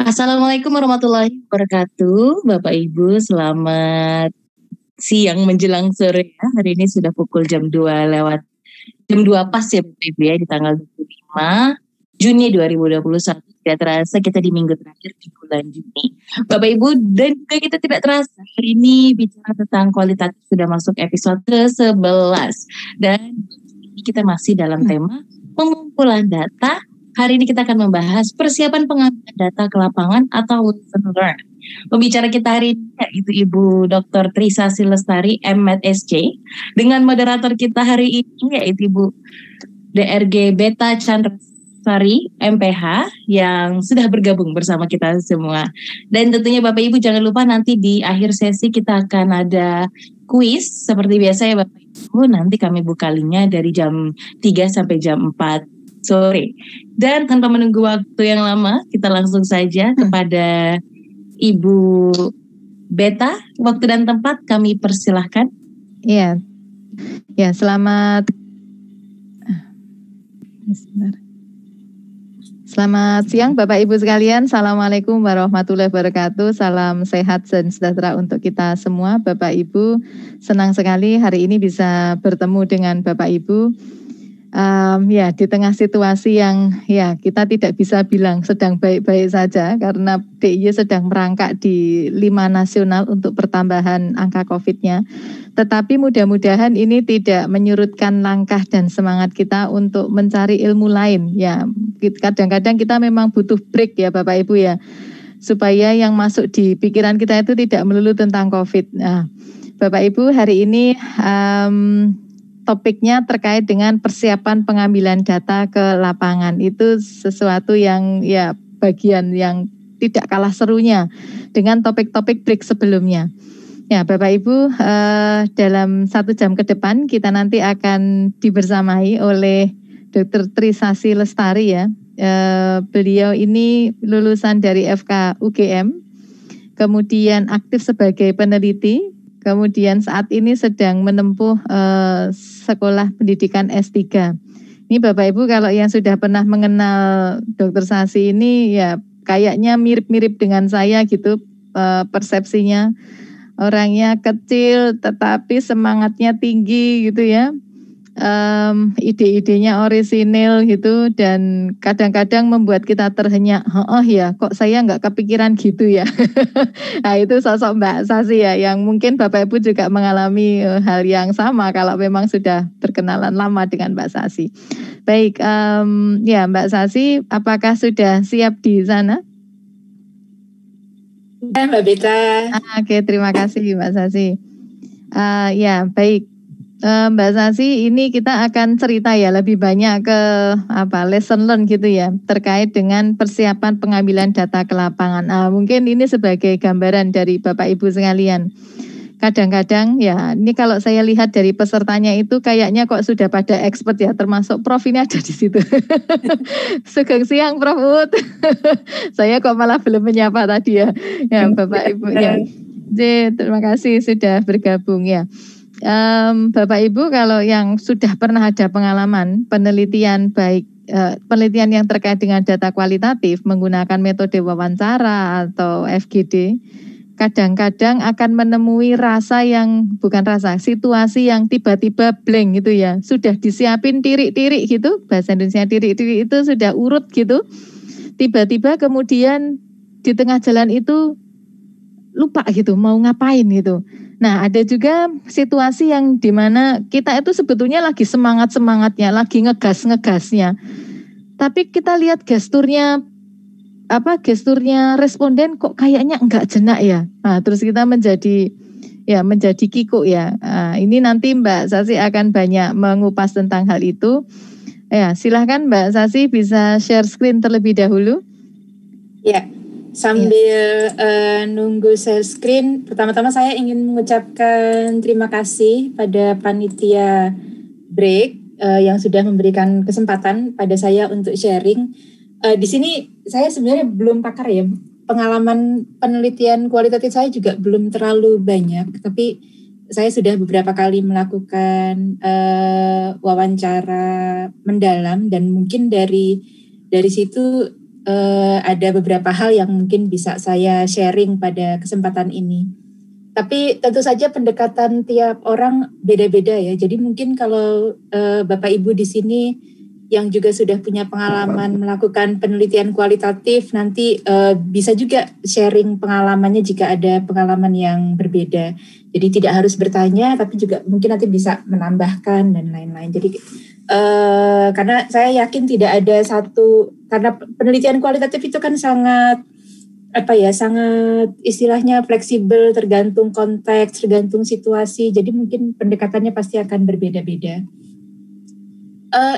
Assalamualaikum warahmatullahi wabarakatuh, Bapak Ibu. Selamat siang menjelang sore ya. Hari ini sudah pukul jam 2 pas ya Bapak Ibu ya, di tanggal 25 Juni 2021. Tidak terasa kita di minggu terakhir di bulan Juni. Bapak Ibu, dan juga kita tidak terasa hari ini bicara tentang kualitatif sudah masuk episode ke-11. Dan kita masih dalam tema pengumpulan data. Hari ini kita akan membahas persiapan pengambilan data ke lapangan atau lesson learn. Pembicara kita hari ini yaitu Ibu Dr. Trisasi Lestari, M.Med.Sc, dengan moderator kita hari ini yaitu Ibu DRG Beta Chandrasari, MPH, yang sudah bergabung bersama kita semua. Dan tentunya Bapak Ibu jangan lupa nanti di akhir sesi kita akan ada kuis seperti biasa ya Bapak Ibu. Nanti kami buka linknya dari jam 3 sampai jam 4 sore. Dan tanpa menunggu waktu yang lama, kita langsung saja kepada Ibu Beta. Waktu dan tempat kami persilahkan. Iya, ya Selamat siang Bapak Ibu sekalian. Assalamualaikum warahmatullahi wabarakatuh. Salam sehat dan sejahtera untuk kita semua. Bapak Ibu, senang sekali hari ini bisa bertemu dengan Bapak Ibu. Ya, di tengah situasi yang ya kita tidak bisa bilang sedang baik-baik saja karena DIY sedang merangkak di 5 nasional untuk pertambahan angka COVID-nya. Tetapi mudah-mudahan ini tidak menyurutkan langkah dan semangat kita untuk mencari ilmu lain. Ya, kadang-kadang kita memang butuh break ya Bapak Ibu ya, supaya yang masuk di pikiran kita itu tidak melulu tentang COVID. Nah, Bapak Ibu hari ini topiknya terkait dengan persiapan pengambilan data ke lapangan. Itu sesuatu yang ya bagian yang tidak kalah serunya dengan topik-topik break sebelumnya. Ya Bapak Ibu, dalam 1 jam ke depan kita nanti akan dibersamai oleh Dr. Trisasi Lestari ya. Beliau ini lulusan dari FK UGM, kemudian aktif sebagai peneliti, kemudian saat ini sedang menempuh sekolah pendidikan S3. Ini Bapak Ibu kalau yang sudah pernah mengenal Dr. Sasi ini ya kayaknya mirip-mirip dengan saya gitu persepsinya. Orangnya kecil tetapi semangatnya tinggi gitu ya. Ide-idenya orisinil gitu dan kadang-kadang membuat kita terhenyak, oh ya kok saya nggak kepikiran gitu ya. Nah itu sosok Mbak Sasi ya yang mungkin Bapak Ibu juga mengalami hal yang sama kalau memang sudah berkenalan lama dengan Mbak Sasi. Baik, ya Mbak Sasi apakah sudah siap di sana? Ya Mbak Beta. Oke, terima kasih Mbak Sasi. Ya baik. Mbak Sasi, ini kita akan cerita ya lebih banyak ke lesson learn gitu ya terkait dengan persiapan pengambilan data ke lapangan. Mungkin ini sebagai gambaran dari Bapak Ibu sekalian. Kadang-kadang ya ini kalau saya lihat dari pesertanya itu kayaknya kok sudah pada expert ya, termasuk Prof ini ada di situ. Sugeng siang Prof Ut. Saya kok malah belum menyapa tadi ya. Ya Bapak Ibu ya. Terima kasih sudah bergabung ya. Bapak Ibu kalau yang sudah pernah ada pengalaman penelitian baik penelitian yang terkait dengan data kualitatif menggunakan metode wawancara atau FGD, kadang-kadang akan menemui situasi yang tiba-tiba blank gitu ya. Sudah disiapin tirik-tirik gitu, bahasa Indonesia tirik-tirik itu sudah urut gitu. Tiba-tiba kemudian di tengah jalan itu lupa gitu mau ngapain gitu. Nah ada juga situasi yang dimana kita itu sebetulnya lagi semangat-semangatnya, lagi ngegas-ngegasnya. Tapi kita lihat gesturnya responden kok kayaknya enggak jenak ya. Nah terus kita menjadi kikuk ya. Ini nanti Mbak Sasi akan banyak mengupas tentang hal itu. Ya silahkan Mbak Sasi bisa share screen terlebih dahulu. Ya. Sambil nunggu share screen, pertama-tama saya ingin mengucapkan terima kasih pada panitia break yang sudah memberikan kesempatan pada saya untuk sharing. Di sini saya sebenarnya belum pakar ya, pengalaman penelitian kualitatif saya juga belum terlalu banyak, tapi saya sudah beberapa kali melakukan wawancara mendalam dan mungkin dari situ ada beberapa hal yang mungkin bisa saya sharing pada kesempatan ini. Tapi tentu saja pendekatan tiap orang beda-beda ya. Jadi mungkin kalau Bapak Ibu di sini yang juga sudah punya pengalaman melakukan penelitian kualitatif, nanti bisa juga sharing pengalamannya jika ada pengalaman yang berbeda. Jadi tidak harus bertanya, tapi juga mungkin nanti bisa menambahkan dan lain-lain. Jadi karena saya yakin tidak ada satu, karena penelitian kualitatif itu kan sangat sangat istilahnya fleksibel, tergantung konteks, tergantung situasi. Jadi mungkin pendekatannya pasti akan berbeda-beda.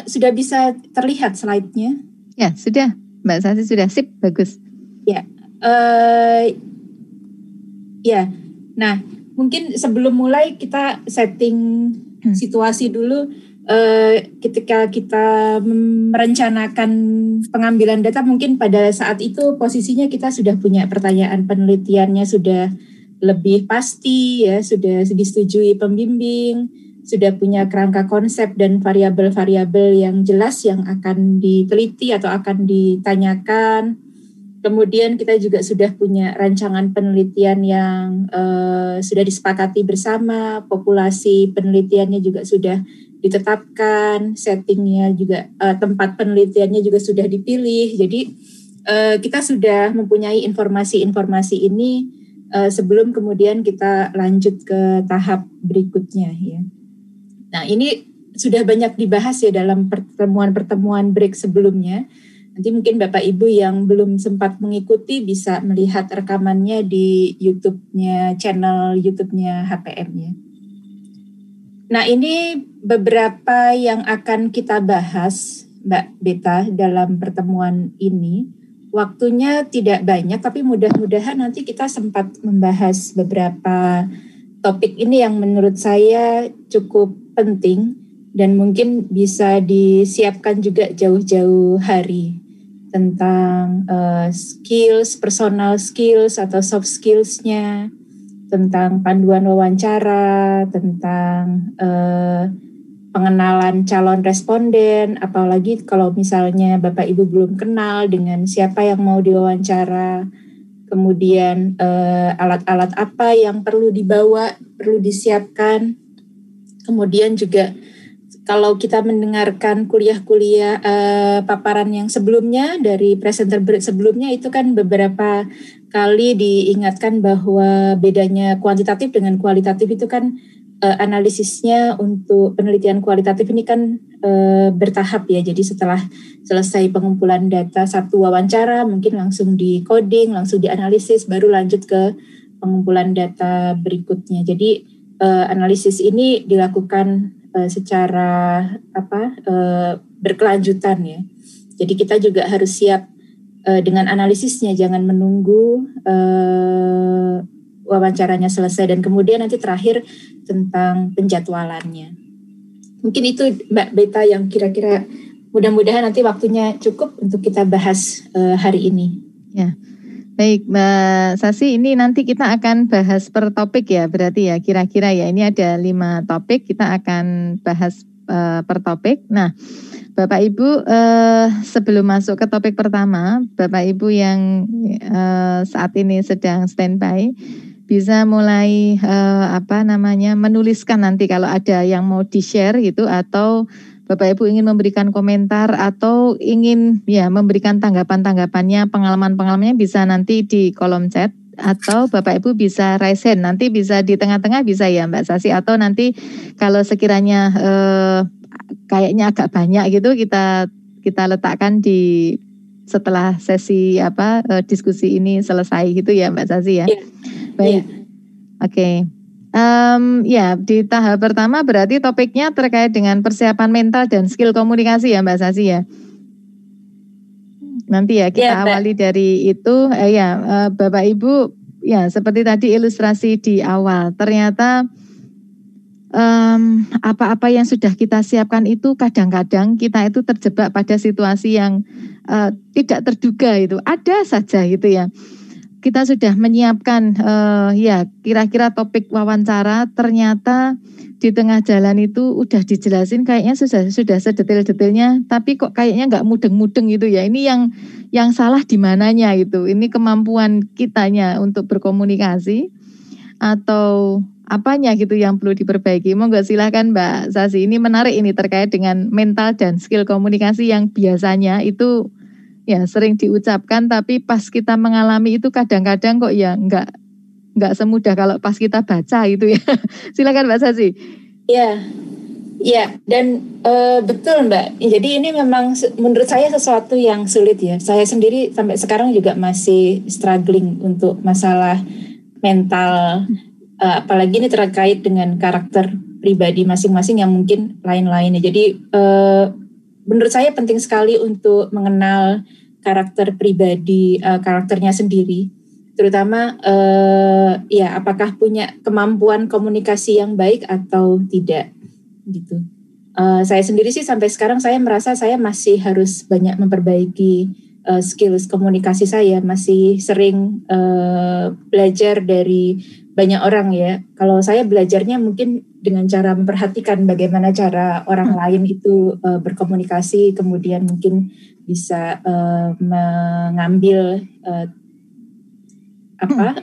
Sudah bisa terlihat slide-nya? Ya, sudah. Mbak Sasi sudah, sip, bagus. Ya. Ya. Nah, mungkin sebelum mulai kita setting situasi dulu. Ketika kita merencanakan pengambilan data, mungkin pada saat itu posisinya kita sudah punya pertanyaan penelitiannya sudah lebih pasti ya, sudah disetujui pembimbing, sudah punya kerangka konsep dan variabel-variabel yang jelas yang akan diteliti atau akan ditanyakan. Kemudian kita juga sudah punya rancangan penelitian yang sudah disepakati bersama, populasi penelitiannya juga sudah ditetapkan, settingnya juga, tempat penelitiannya juga sudah dipilih. Jadi kita sudah mempunyai informasi-informasi ini sebelum kemudian kita lanjut ke tahap berikutnya ya. Nah, ini sudah banyak dibahas ya dalam pertemuan-pertemuan break sebelumnya. Nanti mungkin Bapak Ibu yang belum sempat mengikuti bisa melihat rekamannya di YouTube-nya, channel YouTube-nya HPM ya. Nah, ini beberapa yang akan kita bahas, Mbak Beta, dalam pertemuan ini. Waktunya tidak banyak, tapi mudah-mudahan nanti kita sempat membahas beberapa topik ini yang menurut saya cukup penting dan mungkin bisa disiapkan juga jauh-jauh hari tentang skills, personal skills atau soft skills-nya, tentang panduan wawancara, tentang pengenalan calon responden, apalagi kalau misalnya Bapak Ibu belum kenal dengan siapa yang mau diwawancara, kemudian alat-alat apa yang perlu dibawa, perlu disiapkan, kemudian juga kalau kita mendengarkan kuliah-kuliah paparan yang sebelumnya dari presenter sebelumnya itu kan beberapa kali diingatkan bahwa bedanya kuantitatif dengan kualitatif itu kan analisisnya untuk penelitian kualitatif ini kan bertahap ya. Jadi setelah selesai pengumpulan data satu wawancara mungkin langsung di coding, langsung dianalisis, baru lanjut ke pengumpulan data berikutnya. Jadi analisis ini dilakukan secara berkelanjutan ya. Jadi kita juga harus siap dengan analisisnya, jangan menunggu wawancaranya selesai dan kemudian nanti terakhir tentang penjadwalannya. Mungkin itu Mbak Beta yang kira-kira mudah-mudahan nanti waktunya cukup untuk kita bahas hari ini. Ya. Baik Mbak Sasi, ini nanti kita akan bahas per topik ya, berarti ya kira-kira ya, ini ada 5 topik, kita akan bahas per topik. Nah Bapak Ibu sebelum masuk ke topik pertama, Bapak Ibu yang saat ini sedang standby, bisa mulai menuliskan nanti kalau ada yang mau di-share gitu, atau Bapak Ibu ingin memberikan komentar atau ingin ya memberikan tanggapan-tanggapannya, pengalaman-pengalamannya bisa nanti di kolom chat, atau Bapak Ibu bisa raise hand, nanti bisa di tengah-tengah bisa ya Mbak Sasi, atau nanti kalau sekiranya kayaknya agak banyak gitu kita letakkan di setelah sesi diskusi ini selesai gitu ya Mbak Sasi ya. Yeah. Baik. Yeah. Oke. Ya, di tahap pertama berarti topiknya terkait dengan persiapan mental dan skill komunikasi ya Mbak Sasi ya. Nanti ya kita awali dari itu. Bapak Ibu ya seperti tadi ilustrasi di awal, ternyata apa-apa yang sudah kita siapkan itu kadang-kadang kita itu terjebak pada situasi yang tidak terduga itu, ada saja gitu ya. kita sudah menyiapkan ya kira-kira topik wawancara, ternyata di tengah jalan itu udah dijelasin kayaknya sudah sedetail-detailnya, tapi kok kayaknya nggak mudeng-mudeng gitu ya. Ini yang salah di mananya itu? Ini kemampuan kitanya untuk berkomunikasi atau apanya gitu yang perlu diperbaiki? Monggo silakan Mbak Sasi. Ini menarik ini terkait dengan mental dan skill komunikasi yang biasanya itu ya sering diucapkan, tapi pas kita mengalami itu kadang-kadang kok ya nggak semudah kalau pas kita baca itu ya. Silakan Mbak Sasi. Ya, dan betul Mbak. Jadi ini memang menurut saya sesuatu yang sulit ya. Saya sendiri sampai sekarang juga masih struggling untuk masalah mental, apalagi ini terkait dengan karakter pribadi masing-masing yang mungkin lain-lain. Jadi menurut saya penting sekali untuk mengenal karakter pribadi, karakternya sendiri, terutama ya apakah punya kemampuan komunikasi yang baik atau tidak, gitu. Saya sendiri sih sampai sekarang saya merasa saya masih harus banyak memperbaiki skills komunikasi saya, masih sering belajar dari banyak orang ya. Kalau saya belajarnya mungkin dengan cara memperhatikan bagaimana cara orang lain itu berkomunikasi, kemudian mungkin bisa mengambil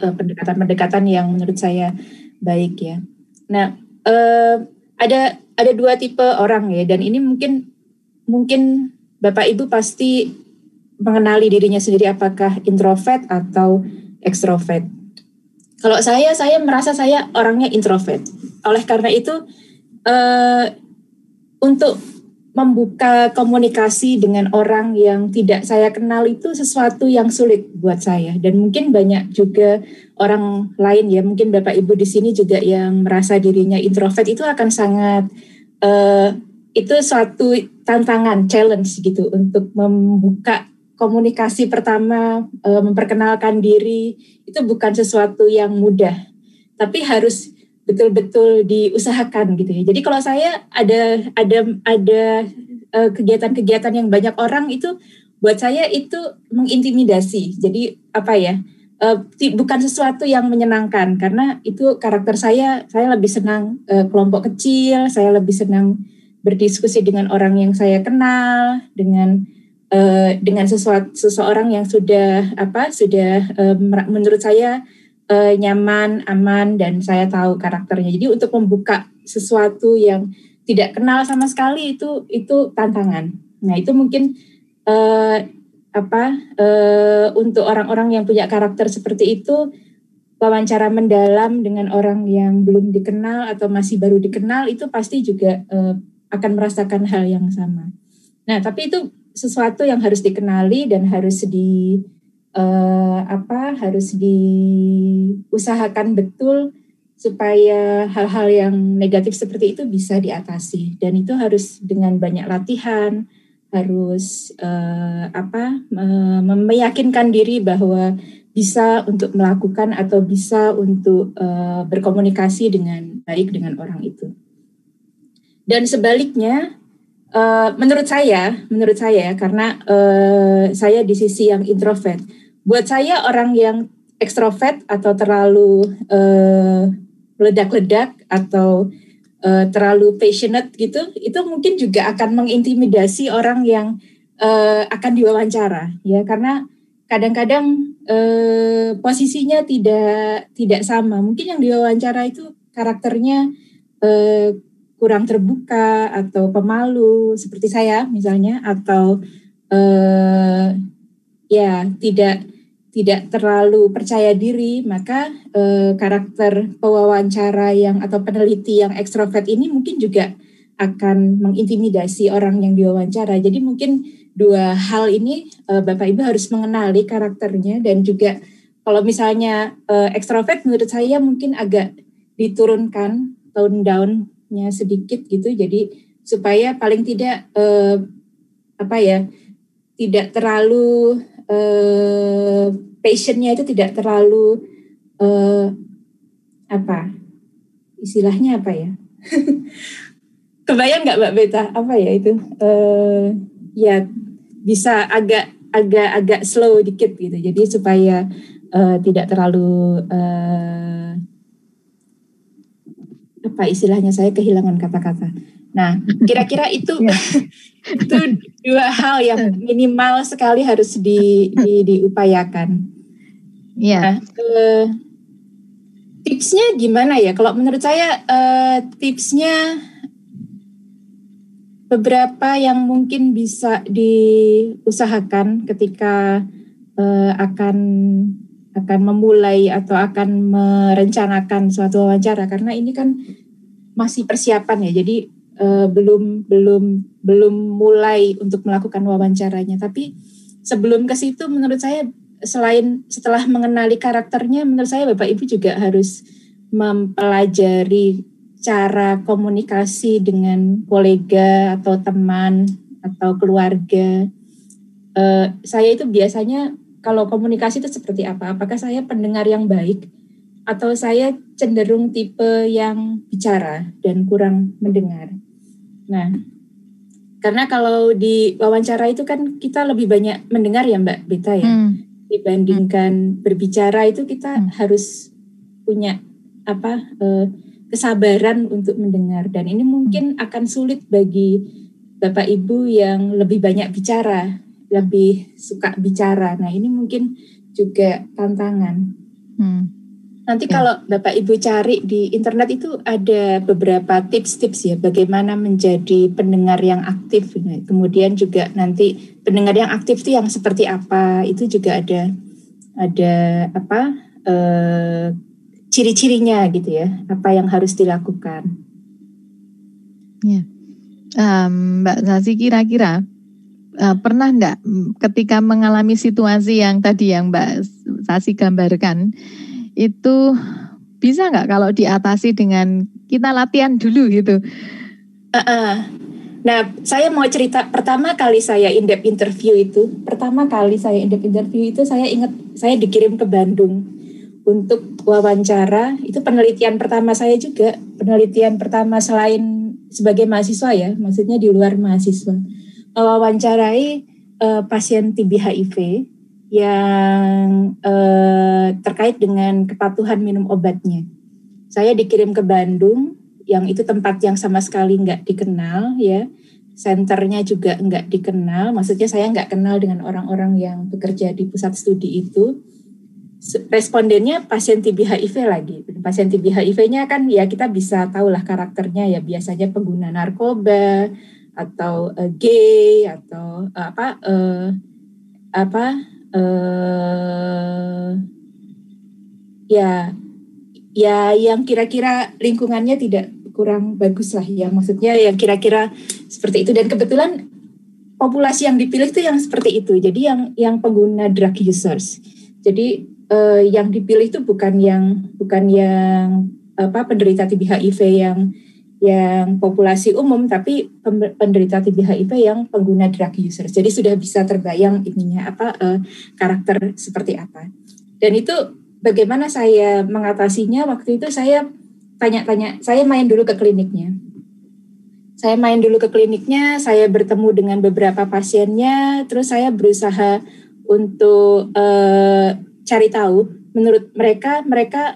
pendekatan-pendekatan yang menurut saya baik ya. Nah, ada dua tipe orang ya, dan ini mungkin Bapak Ibu pasti mengenali dirinya sendiri apakah introvert atau ekstrovert. Kalau saya merasa saya orangnya introvert. Oleh karena itu, untuk membuka komunikasi dengan orang yang tidak saya kenal itu sesuatu yang sulit buat saya. Dan mungkin banyak juga orang lain ya, mungkin Bapak Ibu di sini juga yang merasa dirinya introvert, itu akan sangat, itu suatu tantangan, challenge gitu untuk membuka komunikasi pertama, memperkenalkan diri, itu bukan sesuatu yang mudah, tapi harus betul-betul diusahakan gitu ya. Jadi kalau saya ada kegiatan-kegiatan yang banyak orang itu buat saya itu mengintimidasi. Jadi apa ya? Bukan sesuatu yang menyenangkan, karena itu karakter saya lebih senang kelompok kecil, saya lebih senang berdiskusi dengan orang yang saya kenal, dengan seseorang yang sudah menurut saya nyaman, aman, dan saya tahu karakternya. Jadi untuk membuka sesuatu yang tidak kenal sama sekali itu tantangan. Nah, itu mungkin untuk orang-orang yang punya karakter seperti itu, wawancara mendalam dengan orang yang belum dikenal atau masih baru dikenal itu pasti juga akan merasakan hal yang sama. Nah, tapi itu sesuatu yang harus dikenali dan harus diusahakan betul supaya hal-hal yang negatif seperti itu bisa diatasi, dan itu harus dengan banyak latihan, harus meyakinkan diri bahwa bisa untuk melakukan atau bisa untuk berkomunikasi dengan baik dengan orang itu. Dan sebaliknya, menurut saya karena saya di sisi yang introvert, buat saya orang yang ekstrovert atau terlalu ledak-ledak atau terlalu passionate gitu, itu mungkin juga akan mengintimidasi orang yang akan diwawancara ya, karena kadang-kadang posisinya tidak sama. Mungkin yang diwawancara itu karakternya kurang terbuka atau pemalu seperti saya misalnya, atau tidak terlalu percaya diri, maka karakter pewawancara atau peneliti yang ekstrovert ini mungkin juga akan mengintimidasi orang yang diwawancara. Jadi mungkin dua hal ini Bapak Ibu harus mengenali karakternya, dan juga kalau misalnya ekstrovert menurut saya mungkin agak diturunkan, tone down-nya sedikit gitu, jadi supaya paling tidak tidak terlalu passionnya itu tidak terlalu istilahnya apa ya? Kebayang nggak Mbak Beta apa ya itu? Ya bisa agak slow dikit gitu. Jadi supaya tidak terlalu apa istilahnya, saya kehilangan kata-kata. Nah, kira-kira itu itu dua hal yang minimal sekali harus diupayakan. Nah, tipsnya gimana ya? Kalau menurut saya tipsnya beberapa yang mungkin bisa diusahakan ketika akan memulai atau akan merencanakan suatu wawancara, karena ini kan masih persiapan ya, jadi belum mulai untuk melakukan wawancaranya. Tapi sebelum ke situ, menurut saya selain setelah mengenali karakternya, menurut saya Bapak Ibu juga harus mempelajari cara komunikasi dengan kolega atau teman atau keluarga. Saya itu biasanya kalau komunikasi itu seperti apa? Apakah saya pendengar yang baik atau saya cenderung tipe yang bicara dan kurang mendengar? Nah, karena kalau di wawancara itu kan kita lebih banyak mendengar ya Mbak Beta ya, dibandingkan berbicara. Itu kita harus punya kesabaran untuk mendengar, dan ini mungkin akan sulit bagi Bapak Ibu yang lebih banyak bicara, lebih suka bicara. Nah, ini mungkin juga tantangan. Nanti kalau Bapak Ibu cari di internet itu ada beberapa tips-tips ya, bagaimana menjadi pendengar yang aktif. Nah, kemudian juga nanti pendengar yang aktif itu yang seperti apa, itu juga ada ciri-cirinya gitu ya, apa yang harus dilakukan. Ya, Mbak Sasi, kira-kira pernah enggak ketika mengalami situasi yang tadi yang Mbak Sasi gambarkan, itu bisa enggak kalau diatasi dengan kita latihan dulu gitu? Nah, saya mau cerita pertama kali saya in-depth interview itu, saya ingat saya dikirim ke Bandung untuk wawancara. Itu penelitian pertama saya juga, penelitian pertama selain sebagai mahasiswa ya, maksudnya di luar mahasiswa. Mewawancarai pasien TB HIV yang terkait dengan kepatuhan minum obatnya. Saya dikirim ke Bandung, yang itu tempat yang sama sekali nggak dikenal ya, senternya juga nggak dikenal, maksudnya saya nggak kenal dengan orang-orang yang bekerja di pusat studi itu. Respondennya pasien TB HIV lagi. Pasien TB HIV-nya kan ya kita bisa tahulah karakternya ya, biasanya pengguna narkoba atau gay atau ya yang kira-kira lingkungannya tidak kurang bagus lah ya, maksudnya yang kira-kira seperti itu. Dan kebetulan populasi yang dipilih itu yang seperti itu, jadi yang pengguna drug users. Jadi yang dipilih itu bukan yang penderita TB HIV yang populasi umum, tapi penderita TB HIV yang pengguna drug users. Jadi sudah bisa terbayang ininya karakter seperti apa. Dan itu bagaimana saya mengatasinya? Waktu itu saya tanya-tanya, saya main dulu ke kliniknya. Saya bertemu dengan beberapa pasiennya, terus saya berusaha untuk cari tahu menurut mereka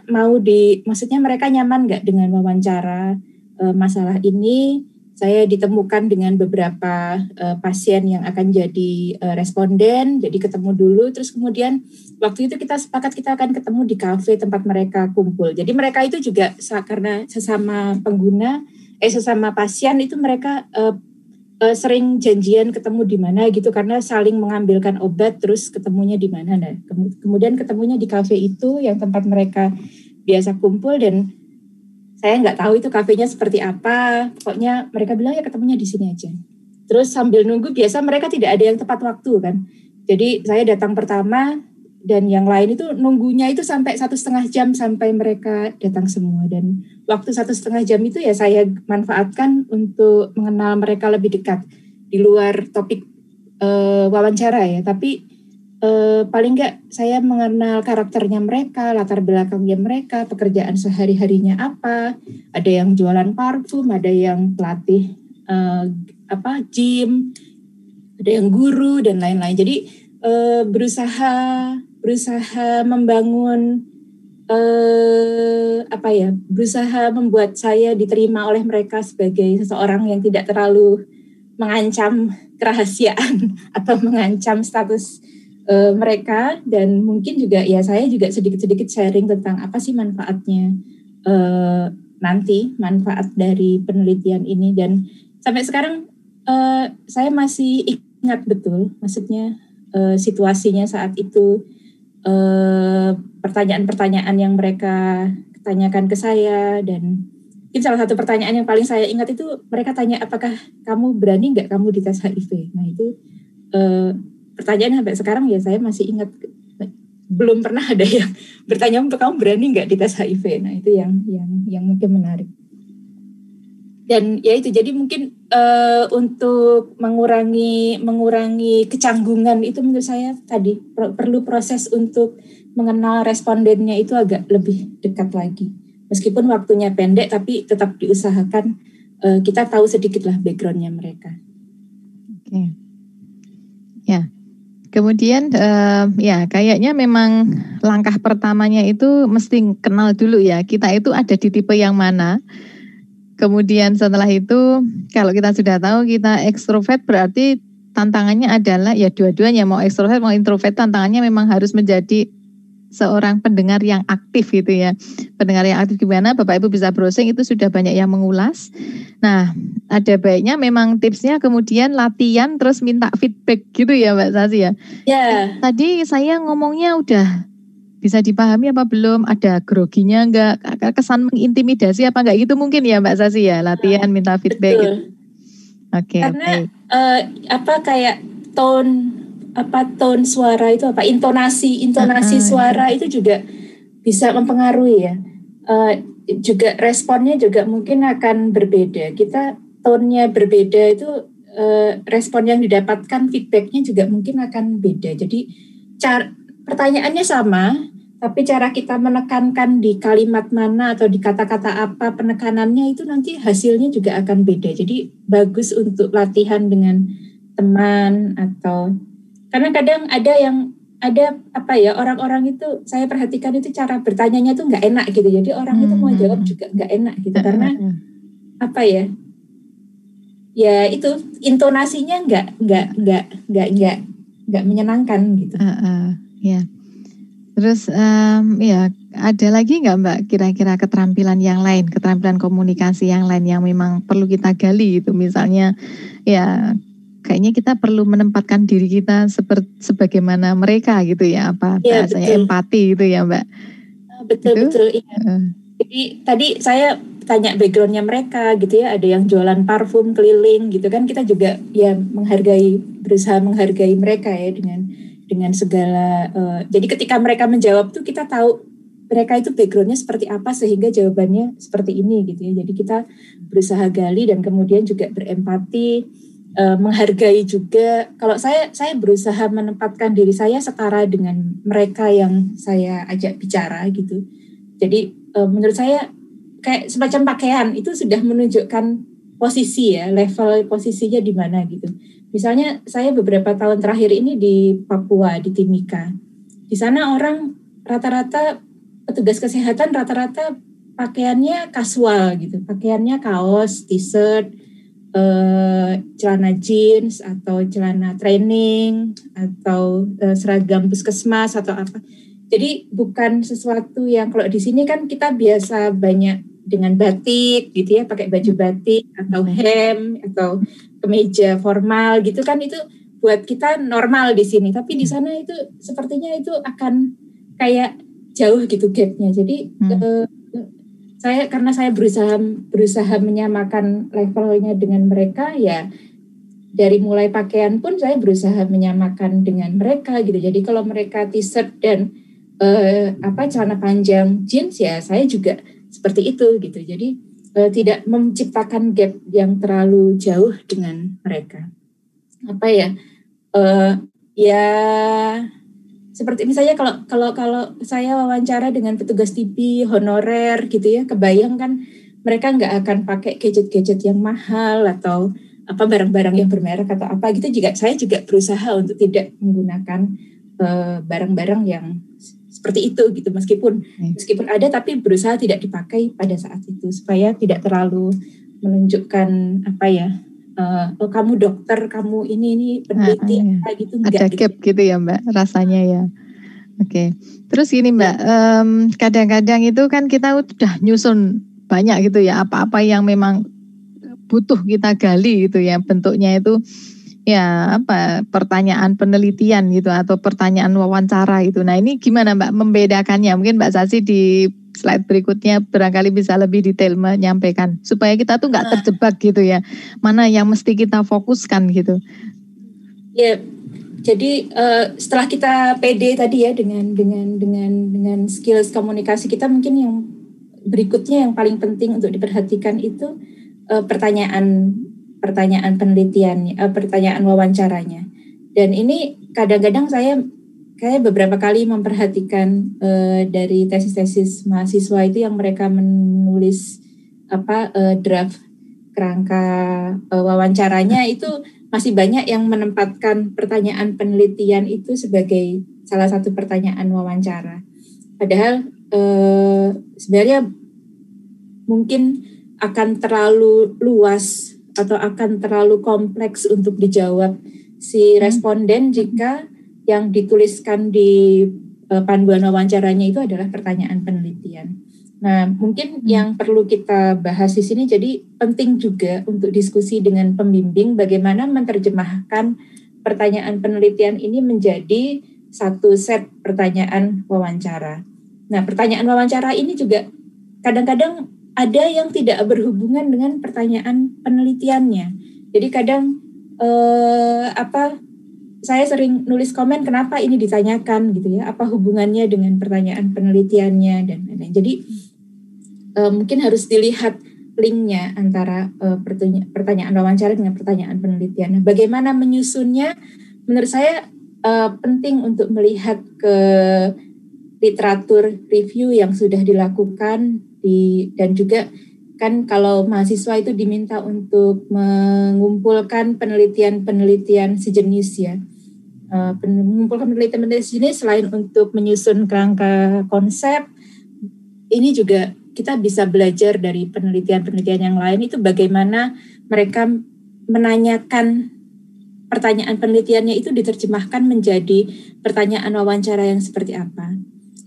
mau maksudnya mereka nyaman nggak dengan wawancara masalah ini. Saya ditemukan dengan beberapa pasien yang akan jadi responden, jadi ketemu dulu, terus kemudian waktu itu kita sepakat kita akan ketemu di kafe tempat mereka kumpul. Jadi mereka itu juga karena sesama pengguna, sesama pasien itu mereka sering janjian ketemu di mana gitu, karena saling mengambilkan obat terus ketemunya di mana. Nah, kemudian ketemunya di kafe itu yang tempat mereka biasa kumpul, dan saya nggak tahu itu kafenya seperti apa. Pokoknya mereka bilang ya ketemunya di sini aja. Terus sambil nunggu, biasa mereka tidak ada yang tepat waktu kan. Jadi saya datang pertama dan yang lain itu nunggunya itu sampai 1,5 jam sampai mereka datang semua. Dan waktu 1,5 jam itu ya saya manfaatkan untuk mengenal mereka lebih dekat di luar topik wawancara ya. Tapi paling nggak saya mengenal karakternya mereka, latar belakangnya mereka, pekerjaan sehari-harinya apa. Ada yang jualan parfum, ada yang pelatih gym, ada yang guru dan lain-lain. Jadi berusaha berusaha membangun berusaha membuat saya diterima oleh mereka sebagai seseorang yang tidak terlalu mengancam kerahasiaan atau mengancam status mereka, dan mungkin juga ya saya juga sedikit-sedikit sharing tentang apa sih manfaatnya nanti manfaat dari penelitian ini. Dan sampai sekarang saya masih ingat betul, maksudnya situasinya saat itu, pertanyaan-pertanyaan yang mereka tanyakan ke saya. Dan mungkin salah satu pertanyaan yang paling saya ingat itu mereka tanya, apakah kamu berani nggak kamu dites HIV? Nah itu pertanyaan sampai sekarang ya saya masih ingat. Belum pernah ada yang bertanya untuk kamu berani nggak dites HIV. Nah itu yang mungkin menarik. Dan ya itu, jadi mungkin untuk mengurangi kecanggungan itu menurut saya tadi perlu proses untuk mengenal respondennya itu agak lebih dekat lagi. Meskipun waktunya pendek, tapi tetap diusahakan kita tahu sedikitlah backgroundnya mereka. Oke. Ya. Kemudian ya kayaknya memang langkah pertamanya itu mesti kenal dulu ya, kita itu ada di tipe yang mana. Kemudian setelah itu kalau kita sudah tahu kita ekstrovert, berarti tantangannya adalah ya dua-duanya, mau ekstrovert mau introvert, tantangannya memang harus menjadi seorang pendengar yang aktif gitu ya. Pendengar yang aktif gimana? Bapak Ibu bisa browsing, itu sudah banyak yang mengulas. Nah, ada baiknya memang tipsnya kemudian latihan terus minta feedback gitu ya Mbak Sasi ya. Ya. Tadi saya ngomongnya udah bisa dipahami apa belum? Ada groginya enggak? Kesan mengintimidasi apa enggak gitu mungkin ya Mbak Sasi ya, latihan minta feedback. Betul. Gitu. Oke. Karena kayak tone suara itu intonasi suara itu juga bisa mempengaruhi ya. Juga responnya juga mungkin akan berbeda. Kita tone-nya berbeda itu respon yang didapatkan, feedback-nya juga mungkin akan beda. Jadi pertanyaannya sama, tapi cara kita menekankan di kalimat mana atau di kata-kata apa penekanannya itu nanti hasilnya juga akan beda. Jadi bagus untuk latihan dengan teman, atau karena kadang ada orang-orang itu saya perhatikan itu cara bertanyanya tuh nggak enak gitu. Jadi orang itu mau jawab juga nggak enak gitu, karena ya itu intonasinya nggak menyenangkan gitu. Ya. Terus ya ada lagi nggak Mbak kira-kira keterampilan yang lain, keterampilan komunikasi yang lain yang memang perlu kita gali gitu, misalnya ya kayaknya kita perlu menempatkan diri kita sebagaimana mereka gitu ya, apa ya, bahasanya betul. empati gitu ya Mbak. Betul. Iya. Jadi tadi saya tanya backgroundnya mereka gitu ya, ada yang jualan parfum keliling gitu kan, kita juga ya berusaha menghargai mereka ya dengan segala jadi ketika mereka menjawab tuh kita tahu mereka itu backgroundnya seperti apa sehingga jawabannya seperti ini gitu ya. Jadi kita berusaha gali dan kemudian juga berempati, menghargai juga. Kalau saya berusaha menempatkan diri saya setara dengan mereka yang saya ajak bicara gitu. Jadi menurut saya kayak semacam pakaian itu sudah menunjukkan posisi ya, level posisinya di mana gitu. Misalnya saya beberapa tahun terakhir ini di Papua, di Timika. Di sana orang rata-rata petugas kesehatan rata-rata pakaiannya kasual gitu. Pakaiannya kaos, t-shirt, celana jeans atau celana training atau seragam puskesmas atau apa. Jadi bukan sesuatu yang kalau di sini kan kita biasa banyak dengan batik gitu ya, pakai baju batik atau hem atau kemeja formal gitu kan, itu buat kita normal di sini. Tapi di sana itu sepertinya itu akan kayak jauh gitu gapnya. Jadi karena saya berusaha menyamakan levelnya dengan mereka ya, dari mulai pakaian pun saya berusaha menyamakan dengan mereka gitu. Jadi kalau mereka t-shirt dan celana panjang jeans ya saya juga seperti itu gitu. Jadi tidak menciptakan gap yang terlalu jauh dengan mereka. Ya seperti misalnya kalau saya wawancara dengan petugas TV honorer gitu ya, kebayang kan mereka nggak akan pakai gadget-gadget yang mahal atau barang-barang yang bermerek atau apa gitu. Saya juga berusaha untuk tidak menggunakan barang-barang yang seperti itu gitu, meskipun ada tapi berusaha tidak dipakai pada saat itu supaya tidak terlalu menunjukkan apa ya, oh kamu dokter, kamu ini peneliti apa gitu, enggak ada gap gitu ya Mbak rasanya ya. Oke. Terus gini Mbak, kadang-kadang itu kan kita udah nyusun banyak gitu ya, apa-apa yang memang butuh kita gali gitu ya, bentuknya itu ya apa, pertanyaan penelitian gitu atau pertanyaan wawancara gitu. Nah ini gimana Mbak membedakannya? Mungkin Mbak Sasi di slide berikutnya barangkali bisa lebih detail menyampaikan supaya kita tuh nggak terjebak gitu ya, mana yang mesti kita fokuskan gitu. Ya, jadi setelah kita pede tadi ya dengan skills komunikasi kita, mungkin yang berikutnya yang paling penting untuk diperhatikan itu pertanyaan penelitian, pertanyaan wawancaranya. Dan ini kadang-kadang saya beberapa kali memperhatikan dari tesis-tesis mahasiswa itu yang mereka menulis draft kerangka wawancaranya itu masih banyak yang menempatkan pertanyaan penelitian itu sebagai salah satu pertanyaan wawancara. Padahal sebenarnya mungkin akan terlalu luas atau akan terlalu kompleks untuk dijawab si responden jika yang dituliskan di panduan wawancaranya itu adalah pertanyaan penelitian. Nah, mungkin yang perlu kita bahas di sini, jadi penting juga untuk diskusi dengan pembimbing bagaimana menerjemahkan pertanyaan penelitian ini menjadi satu set pertanyaan wawancara. Nah, pertanyaan wawancara ini juga kadang-kadang ada yang tidak berhubungan dengan pertanyaan penelitiannya. Jadi kadang saya sering nulis komen kenapa ini ditanyakan gitu ya, apa hubungannya dengan pertanyaan penelitiannya dan lain-lain. Jadi mungkin harus dilihat linknya antara pertanyaan wawancara dengan pertanyaan penelitian. Nah, bagaimana menyusunnya? Menurut saya penting untuk melihat ke literatur review yang sudah dilakukan dan juga kan kalau mahasiswa itu diminta untuk mengumpulkan penelitian sejenis ya. Mengumpulkan penelitian sejenis selain untuk menyusun kerangka konsep, ini juga kita bisa belajar dari penelitian-penelitian yang lain itu bagaimana mereka menanyakan pertanyaan penelitiannya itu diterjemahkan menjadi pertanyaan wawancara yang seperti apa.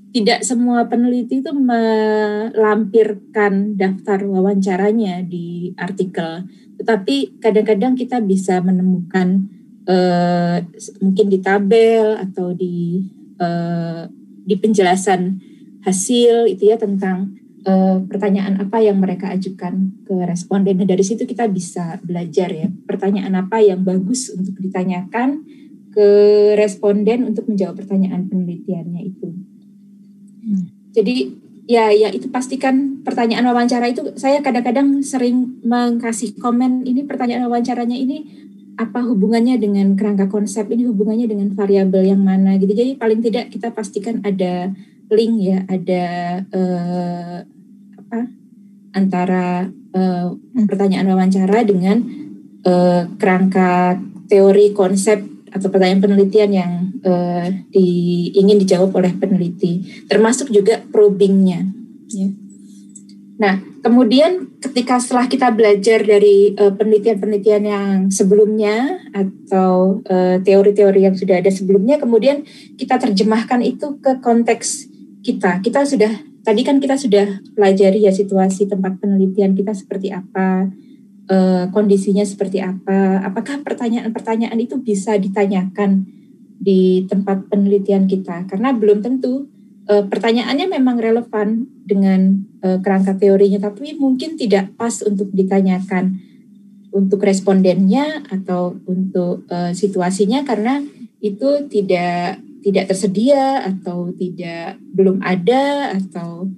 Tidak semua peneliti itu melampirkan daftar wawancaranya di artikel, tetapi kadang-kadang kita bisa menemukan mungkin di tabel atau di penjelasan hasil itu ya tentang pertanyaan apa yang mereka ajukan ke responden. Dan dari situ kita bisa belajar ya pertanyaan apa yang bagus untuk ditanyakan ke responden untuk menjawab pertanyaan penelitiannya itu. Jadi ya itu pastikan pertanyaan wawancara itu, saya kadang-kadang sering mengkasih komen ini pertanyaan wawancaranya ini apa hubungannya dengan kerangka konsep, ini hubungannya dengan variabel yang mana gitu. Jadi paling tidak kita pastikan ada link ya, ada antara pertanyaan wawancara dengan kerangka teori konsep atau pertanyaan penelitian yang ingin dijawab oleh peneliti, termasuk juga probingnya. Ya. Nah, kemudian setelah kita belajar dari penelitian-penelitian yang sebelumnya atau teori-teori yang sudah ada sebelumnya, kemudian kita terjemahkan itu ke konteks kita. Tadi kan kita sudah pelajari ya situasi tempat penelitian kita seperti apa, kondisinya seperti apa, apakah pertanyaan-pertanyaan itu bisa ditanyakan di tempat penelitian kita, karena belum tentu pertanyaannya memang relevan dengan kerangka teorinya, tapi mungkin tidak pas untuk ditanyakan untuk respondennya atau untuk situasinya, karena itu tidak tersedia atau belum ada atau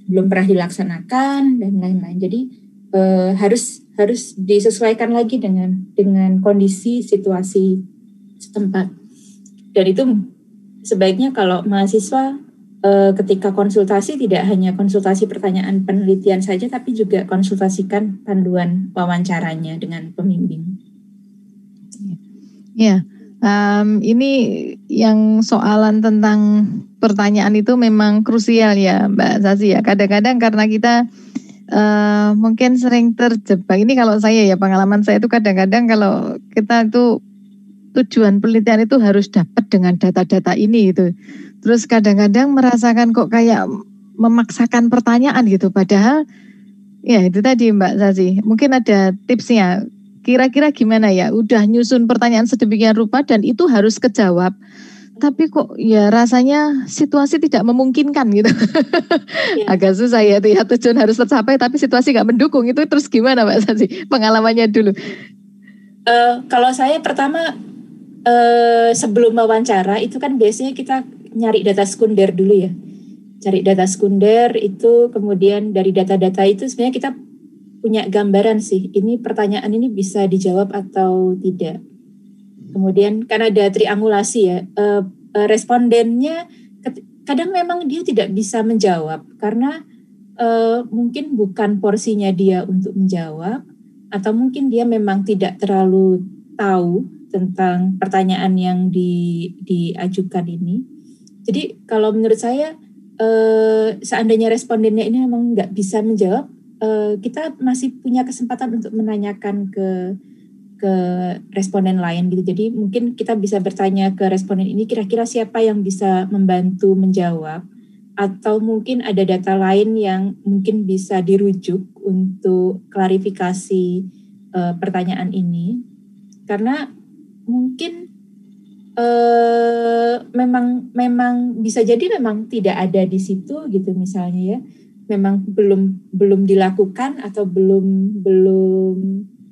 belum pernah dilaksanakan dan lain-lain. Jadi harus disesuaikan lagi dengan kondisi situasi setempat. Dan itu sebaiknya kalau mahasiswa ketika konsultasi tidak hanya konsultasi pertanyaan penelitian saja, tapi juga konsultasikan panduan wawancaranya dengan pembimbing. Ya, Ini yang soalan tentang pertanyaan itu memang krusial ya Mbak Sasi ya. Kadang-kadang karena kita mungkin sering terjebak. Ini kalau saya ya, pengalaman saya itu kadang-kadang kalau kita itu tujuan penelitian itu harus dapat dengan data-data ini gitu. Terus kadang-kadang merasakan kok kayak memaksakan pertanyaan gitu. Padahal ya itu tadi Mbak Sasi. Mungkin ada tipsnya. Kira-kira gimana ya? Udah nyusun pertanyaan sedemikian rupa dan itu harus kejawab. Tapi kok ya rasanya situasi tidak memungkinkan gitu. Ya. Agak susah ya itu ya, tujuan harus tercapai tapi situasi nggak mendukung. Itu terus gimana Mbak Sasi? Pengalamannya dulu. Kalau saya pertama sebelum wawancara itu kan biasanya kita nyari data sekunder dulu ya. Cari data sekunder itu, kemudian dari data-data itu sebenarnya kita punya gambaran sih, ini pertanyaan ini bisa dijawab atau tidak. Kemudian kan ada triangulasi ya, respondennya kadang memang dia tidak bisa menjawab karena mungkin bukan porsinya dia untuk menjawab, atau mungkin dia memang tidak terlalu tahu tentang pertanyaan yang diajukan ini. Jadi kalau menurut saya seandainya respondennya ini memang nggak bisa menjawab, kita masih punya kesempatan untuk menanyakan ke responden lain gitu. Jadi mungkin kita bisa bertanya ke responden ini kira-kira siapa yang bisa membantu menjawab, atau mungkin ada data lain yang mungkin bisa dirujuk untuk klarifikasi pertanyaan ini. Karena mungkin memang bisa jadi memang tidak ada di situ gitu misalnya ya. Memang belum dilakukan atau belum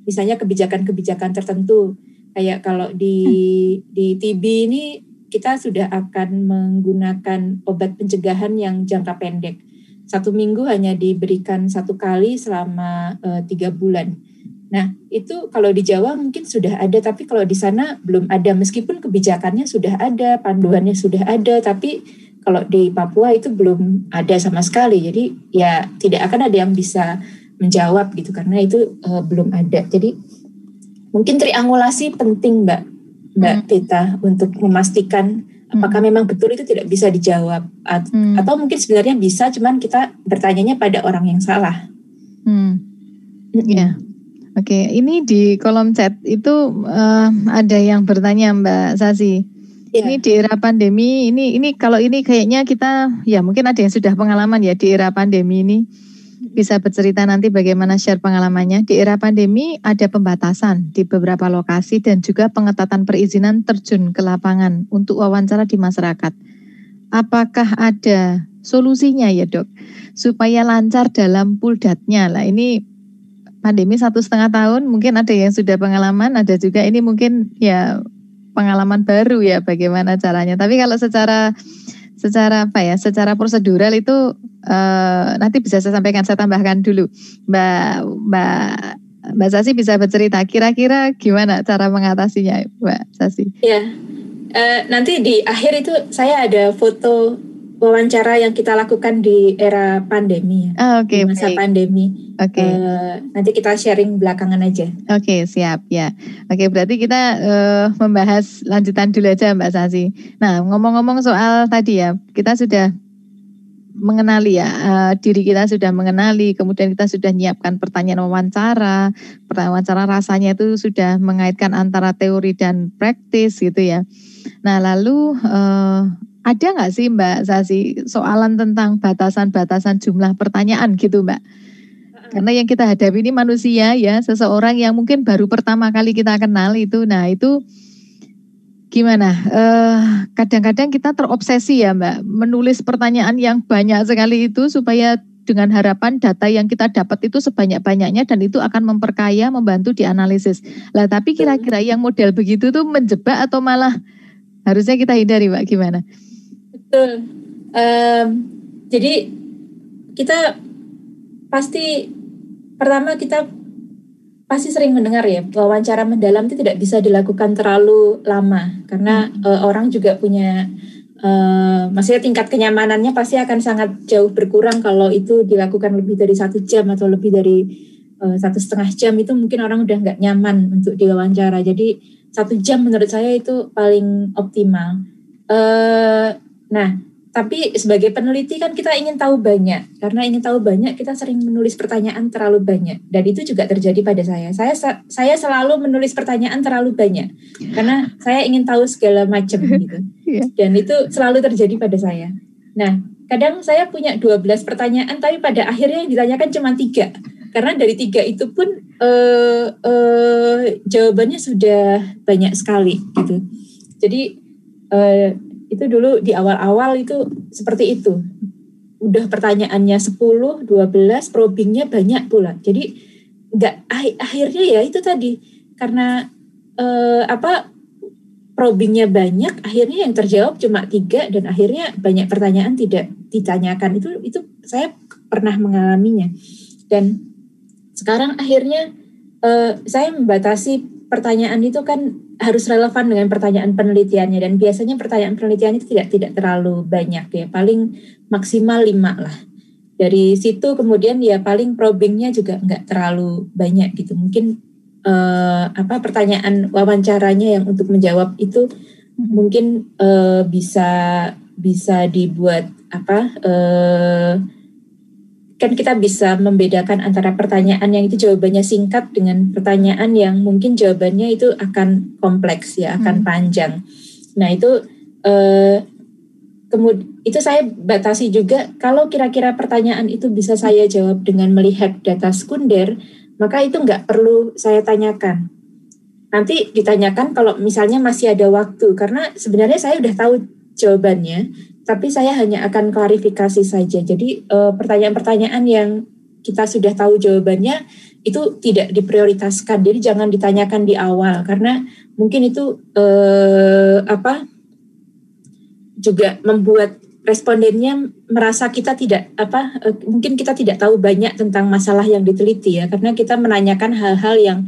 misalnya kebijakan-kebijakan tertentu, kayak kalau di TB ini kita sudah akan menggunakan obat pencegahan yang jangka pendek. 1 minggu hanya diberikan 1 kali selama 3 bulan. Nah itu kalau di Jawa mungkin sudah ada, tapi kalau di sana belum ada, meskipun kebijakannya sudah ada, panduannya sudah ada, tapi kalau di Papua itu belum ada sama sekali. Jadi ya tidak akan ada yang bisa menjawab gitu karena itu belum ada. Jadi mungkin triangulasi penting Mbak Tita untuk memastikan apakah memang betul itu tidak bisa dijawab atau mungkin sebenarnya bisa, cuman kita bertanyanya pada orang yang salah. Ya. Oke, ini di kolom chat itu ada yang bertanya Mbak Sasi. Ini di era pandemi, ini kalau ini kayaknya kita ya mungkin ada yang sudah pengalaman ya di era pandemi ini, bisa bercerita nanti bagaimana share pengalamannya. Di era pandemi ada pembatasan di beberapa lokasi dan juga pengetatan perizinan terjun ke lapangan untuk wawancara di masyarakat. Apakah ada solusinya ya Dok supaya lancar dalam puldatnya? Lah ini pandemi 1,5 tahun, mungkin ada yang sudah pengalaman, ada juga ini mungkin ya pengalaman baru ya bagaimana caranya. Tapi kalau secara secara prosedural itu nanti bisa saya sampaikan, saya tambahkan dulu. Mbak Sasi bisa bercerita kira-kira gimana cara mengatasinya Mbak Sasi? Ya, nanti di akhir itu saya ada foto wawancara yang kita lakukan di era pandemi ya. Di masa pandemi. Nanti kita sharing belakangan aja. Siap ya. Berarti kita membahas lanjutan dulu aja Mbak Sasi. Nah, ngomong-ngomong soal tadi ya, kita sudah mengenali ya, diri kita sudah mengenali, kemudian kita sudah menyiapkan pertanyaan wawancara rasanya itu sudah mengaitkan antara teori dan praktis gitu ya. Nah, lalu ada nggak sih Mbak Sasi soalan tentang batasan-batasan jumlah pertanyaan gitu Mbak? Karena yang kita hadapi ini manusia ya, seseorang yang mungkin baru pertama kali kita kenal itu. Nah itu gimana? Kadang-kadang kita terobsesi ya Mbak, menulis pertanyaan yang banyak sekali itu supaya dengan harapan data yang kita dapat itu sebanyak-banyaknya dan itu akan memperkaya, membantu dianalisis. Lah tapi kira-kira yang model begitu tuh menjebak atau malah harusnya kita hindari Mbak, gimana? Betul. Jadi kita pasti sering mendengar ya, wawancara mendalam itu tidak bisa dilakukan terlalu lama karena orang juga punya maksudnya tingkat kenyamanannya pasti akan sangat jauh berkurang kalau itu dilakukan lebih dari 1 jam atau lebih dari 1,5 jam. Itu mungkin orang udah nggak nyaman untuk diwawancara. Jadi 1 jam menurut saya itu paling optimal. Nah, tapi sebagai peneliti kan kita ingin tahu banyak. Karena ingin tahu banyak, kita sering menulis pertanyaan terlalu banyak. Dan itu juga terjadi pada saya. Saya selalu menulis pertanyaan terlalu banyak. Karena saya ingin tahu segala macam gitu. Dan itu selalu terjadi pada saya. Nah, kadang saya punya 12 pertanyaan, tapi pada akhirnya yang ditanyakan cuma 3. Karena dari 3 itu pun jawabannya sudah banyak sekali gitu. Jadi itu dulu di awal-awal itu seperti itu. Udah pertanyaannya 10, 12, probingnya banyak pula. Jadi akhirnya ya itu tadi. Karena probingnya banyak, akhirnya yang terjawab cuma 3 dan akhirnya banyak pertanyaan tidak ditanyakan. Itu saya pernah mengalaminya. Dan sekarang akhirnya saya membatasi pertanyaan itu kan harus relevan dengan pertanyaan penelitiannya, dan biasanya pertanyaan penelitian itu tidak terlalu banyak ya, paling maksimal 5 lah. Dari situ kemudian ya paling probingnya juga nggak terlalu banyak gitu. Mungkin pertanyaan wawancaranya yang untuk menjawab itu mungkin bisa dibuat kan kita bisa membedakan antara pertanyaan yang itu jawabannya singkat dengan pertanyaan yang mungkin jawabannya itu akan kompleks ya, akan panjang. Nah itu kemudian itu saya batasi juga. Kalau kira-kira pertanyaan itu bisa saya jawab dengan melihat data sekunder, maka itu nggak perlu saya tanyakan. Nanti ditanyakan kalau misalnya masih ada waktu, karena sebenarnya saya udah tahu jawabannya, tapi saya hanya akan klarifikasi saja. Jadi pertanyaan-pertanyaan yang kita sudah tahu jawabannya itu tidak diprioritaskan. Jadi jangan ditanyakan di awal, karena mungkin itu juga membuat respondennya merasa kita mungkin kita tidak tahu banyak tentang masalah yang diteliti ya, karena kita menanyakan hal-hal yang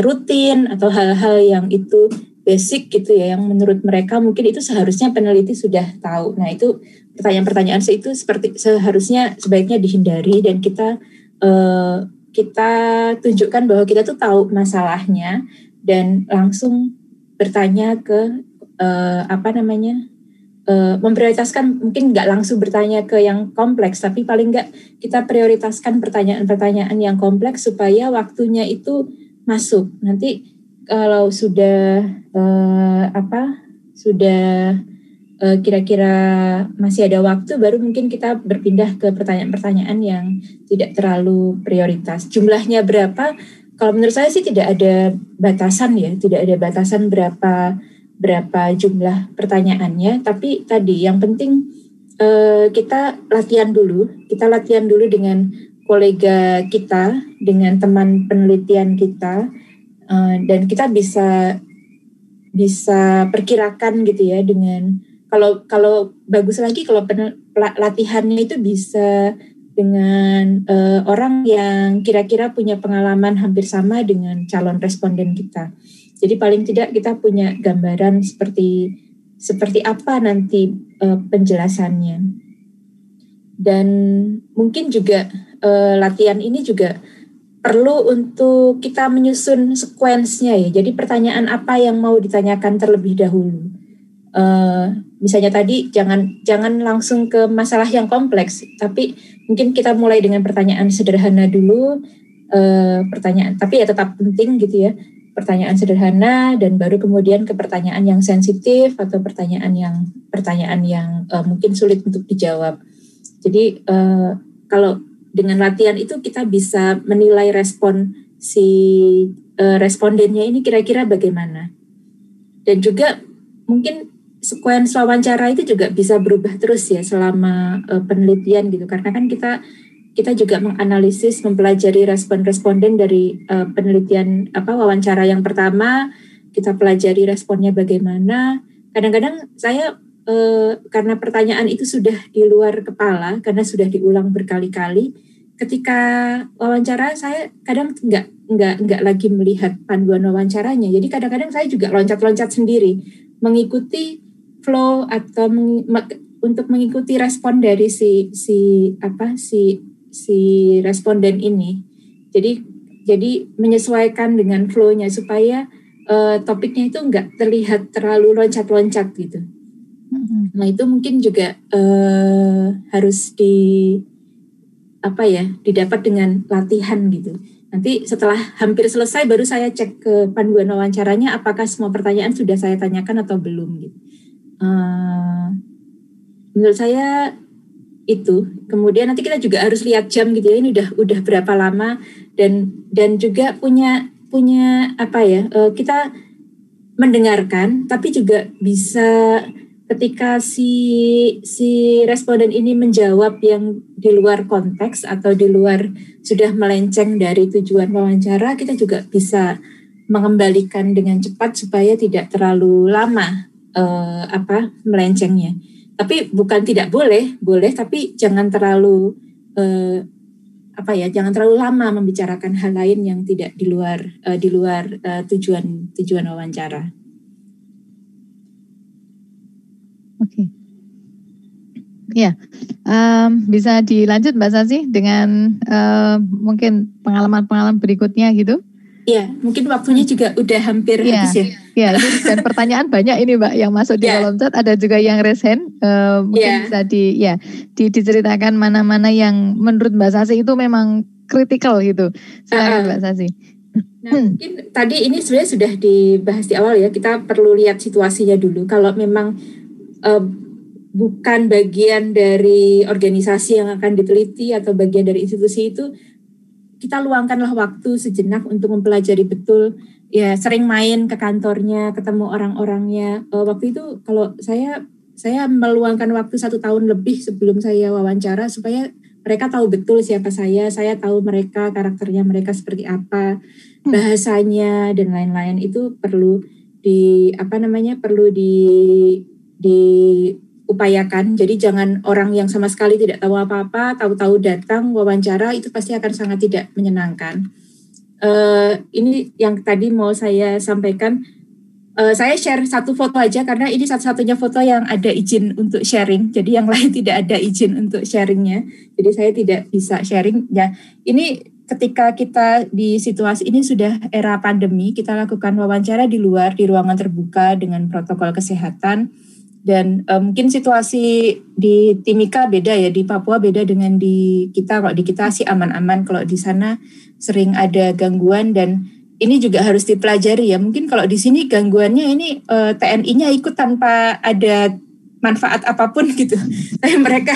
rutin atau hal-hal yang itu basic gitu ya, yang menurut mereka mungkin itu seharusnya peneliti sudah tahu. Nah itu pertanyaan-pertanyaan itu sebaiknya dihindari, dan kita tunjukkan bahwa kita tuh tahu masalahnya dan langsung bertanya ke memprioritaskan, mungkin nggak langsung bertanya ke yang kompleks, tapi paling nggak kita prioritaskan pertanyaan-pertanyaan yang kompleks supaya waktunya itu masuk. Nanti kalau sudah kira-kira masih ada waktu, baru mungkin kita berpindah ke pertanyaan-pertanyaan yang tidak terlalu prioritas. Jumlahnya berapa? Kalau menurut saya sih tidak ada batasan ya, tidak ada batasan berapa jumlah pertanyaannya. Tapi tadi yang penting kita latihan dulu dengan kolega kita, dengan teman penelitian kita. Dan kita bisa perkirakan gitu ya, dengan kalau bagus lagi kalau latihannya itu bisa dengan orang yang kira-kira punya pengalaman hampir sama dengan calon responden kita. Jadi paling tidak kita punya gambaran seperti apa nanti penjelasannya. Dan mungkin juga latihan ini juga perlu untuk kita menyusun sequence-nya ya. Jadi pertanyaan apa yang mau ditanyakan terlebih dahulu. Misalnya tadi jangan langsung ke masalah yang kompleks, tapi mungkin kita mulai dengan pertanyaan sederhana dulu, tapi ya tetap penting gitu ya. Pertanyaan sederhana, dan baru kemudian ke pertanyaan yang sensitif atau pertanyaan yang mungkin sulit untuk dijawab. Jadi kalau dengan latihan itu kita bisa menilai respon si respondennya ini kira-kira bagaimana. Dan juga mungkin sequence wawancara itu juga bisa berubah terus ya selama penelitian gitu. Karena kan kita juga menganalisis, mempelajari respon responden dari penelitian wawancara yang pertama, kita pelajari responnya bagaimana. Kadang-kadang saya karena pertanyaan itu sudah di luar kepala, karena sudah diulang berkali-kali, ketika wawancara saya kadang nggak lagi melihat panduan wawancaranya. Jadi kadang-kadang saya juga loncat-loncat sendiri, mengikuti flow atau untuk mengikuti respon dari si responden ini. Jadi menyesuaikan dengan flow-nya supaya topiknya itu nggak terlihat terlalu loncat-loncat gitu. Nah itu mungkin juga harus didapat dengan latihan gitu. Nanti setelah hampir selesai baru saya cek ke panduan wawancaranya apakah semua pertanyaan sudah saya tanyakan atau belum gitu. Menurut saya itu. Kemudian nanti kita juga harus lihat jam gitu ya, ini udah berapa lama, dan juga punya kita mendengarkan tapi juga bisa ketika si responden ini menjawab yang di luar konteks atau di luar sudah melenceng dari tujuan wawancara, kita juga bisa mengembalikan dengan cepat supaya tidak terlalu lama melencengnya. Tapi bukan tidak boleh tapi jangan terlalu jangan terlalu lama membicarakan hal lain yang tidak di luar tujuan wawancara. Oke. Ya, bisa dilanjut Mbak Sasi dengan mungkin pengalaman-pengalaman berikutnya gitu? Iya, mungkin waktunya juga udah hampir habis ya. Ya, dan pertanyaan banyak ini Mbak yang masuk di kolom chat, ada juga yang raise hand. Mungkin bisa diceritakan mana-mana yang menurut Mbak Sasi itu memang kritikal gitu. Silakan Mbak Sasi. Nah, mungkin tadi ini sebenarnya sudah dibahas di awal ya. Kita perlu lihat situasinya dulu. Kalau memang bukan bagian dari organisasi yang akan diteliti atau bagian dari institusi itu, kita luangkanlah waktu sejenak untuk mempelajari betul. Ya, sering main ke kantornya, ketemu orang-orangnya. Waktu itu kalau saya meluangkan waktu 1 tahun lebih sebelum saya wawancara supaya mereka tahu betul siapa saya tahu mereka, karakternya mereka seperti apa, bahasanya dan lain-lain. Itu perlu diupayakan. Jadi jangan orang yang sama sekali tidak tahu apa-apa, tahu-tahu datang wawancara, itu pasti akan sangat tidak menyenangkan. Ini yang tadi mau saya sampaikan. Saya share satu foto aja karena ini satu-satunya foto yang ada izin untuk sharing. Jadi yang lain tidak ada izin untuk sharingnya. Jadi saya tidak bisa sharing. Ya, ini ketika kita di situasi ini sudah era pandemi, kita lakukan wawancara di luar, di ruangan terbuka dengan protokol kesehatan. Dan mungkin situasi di Timika beda ya, di Papua beda dengan di kita. Kalau di kita sih aman-aman, kalau di sana sering ada gangguan dan ini juga harus dipelajari ya. Mungkin kalau di sini gangguannya ini TNI-nya ikut tanpa ada manfaat apapun gitu. Tapi mereka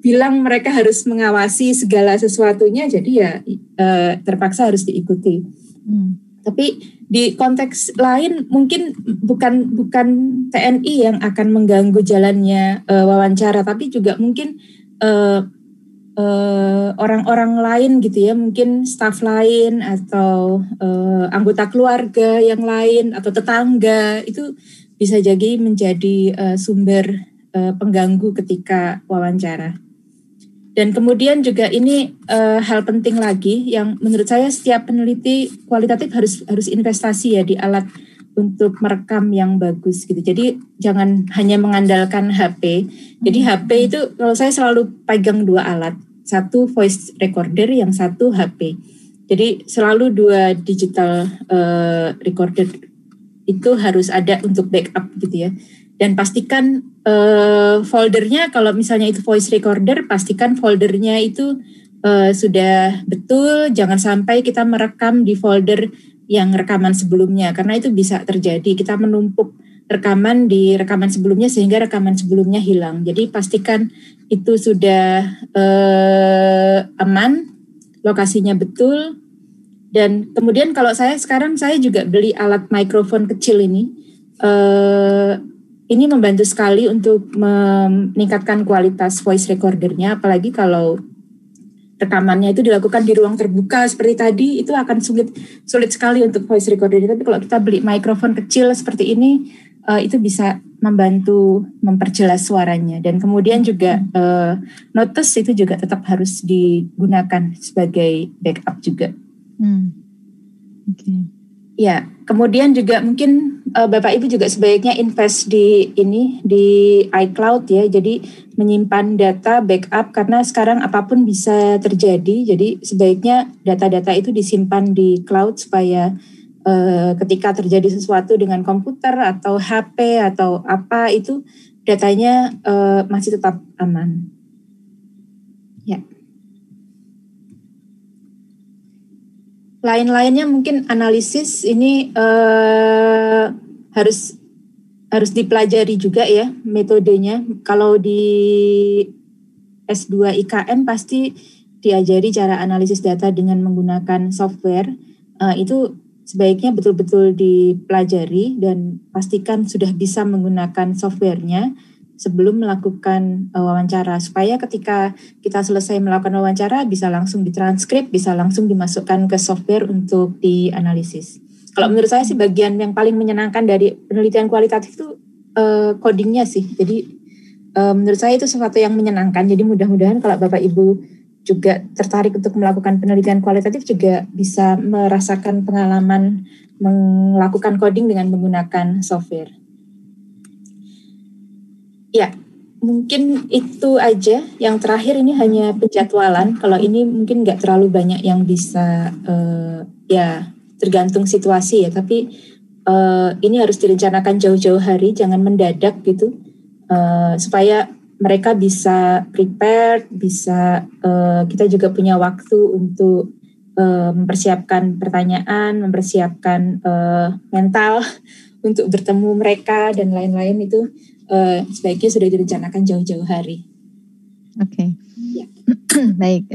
bilang mereka harus mengawasi segala sesuatunya, jadi ya terpaksa harus diikuti. Tapi di konteks lain mungkin bukan TNI yang akan mengganggu jalannya wawancara, tapi juga mungkin orang-orang lain gitu ya, mungkin staf lain atau anggota keluarga yang lain atau tetangga, itu bisa jadi menjadi sumber pengganggu ketika wawancara. Dan kemudian juga ini hal penting lagi yang menurut saya setiap peneliti kualitatif harus investasi ya di alat untuk merekam yang bagus gitu. Jadi jangan hanya mengandalkan HP. Jadi HP itu kalau saya selalu pegang 2 alat. Satu voice recorder, yang satu HP. Jadi selalu 2 digital recorder itu harus ada untuk backup gitu ya. Dan pastikan foldernya, kalau misalnya itu voice recorder, pastikan foldernya itu sudah betul. Jangan sampai kita merekam di folder yang rekaman sebelumnya, karena itu bisa terjadi. Kita menumpuk rekaman di rekaman sebelumnya sehingga rekaman sebelumnya hilang. Jadi pastikan itu sudah aman, lokasinya betul. Dan kemudian kalau sekarang saya juga beli alat mikrofon kecil ini. Ini membantu sekali untuk meningkatkan kualitas voice recordernya, apalagi kalau rekamannya itu dilakukan di ruang terbuka seperti tadi, itu akan sulit sekali untuk voice recorder. Tapi kalau kita beli mikrofon kecil seperti ini, itu bisa membantu memperjelas suaranya. Dan kemudian juga notes itu juga tetap harus digunakan sebagai backup juga. Okay. Ya, kemudian juga mungkin Bapak Ibu juga sebaiknya invest di iCloud ya. Jadi menyimpan data backup, karena sekarang apapun bisa terjadi. Jadi sebaiknya data-data itu disimpan di cloud supaya ketika terjadi sesuatu dengan komputer atau HP atau apa itu datanya masih tetap aman. Ya. Lain-lainnya mungkin analisis ini harus dipelajari juga ya metodenya. Kalau di S2 IKM pasti diajari cara analisis data dengan menggunakan software. Itu sebaiknya betul-betul dipelajari dan pastikan sudah bisa menggunakan softwarenya sebelum melakukan wawancara, supaya ketika kita selesai melakukan wawancara bisa langsung ditranskrip, bisa langsung dimasukkan ke software untuk dianalisis. Kalau menurut saya sih bagian yang paling menyenangkan dari penelitian kualitatif itu codingnya sih. Jadi menurut saya itu sesuatu yang menyenangkan. Jadi mudah-mudahan kalau Bapak Ibu juga tertarik untuk melakukan penelitian kualitatif juga bisa merasakan pengalaman melakukan coding dengan menggunakan software. Ya, mungkin itu aja. Yang terakhir ini hanya penjadwalan. Kalau ini mungkin nggak terlalu banyak yang bisa, ya tergantung situasi ya. Tapi ini harus direncanakan jauh-jauh hari, jangan mendadak gitu, supaya mereka bisa prepare, bisa kita juga punya waktu untuk mempersiapkan pertanyaan, mempersiapkan mental untuk bertemu mereka dan lain-lain itu. Sebaiknya sudah direncanakan jauh-jauh hari. Oke. Ya. Baik,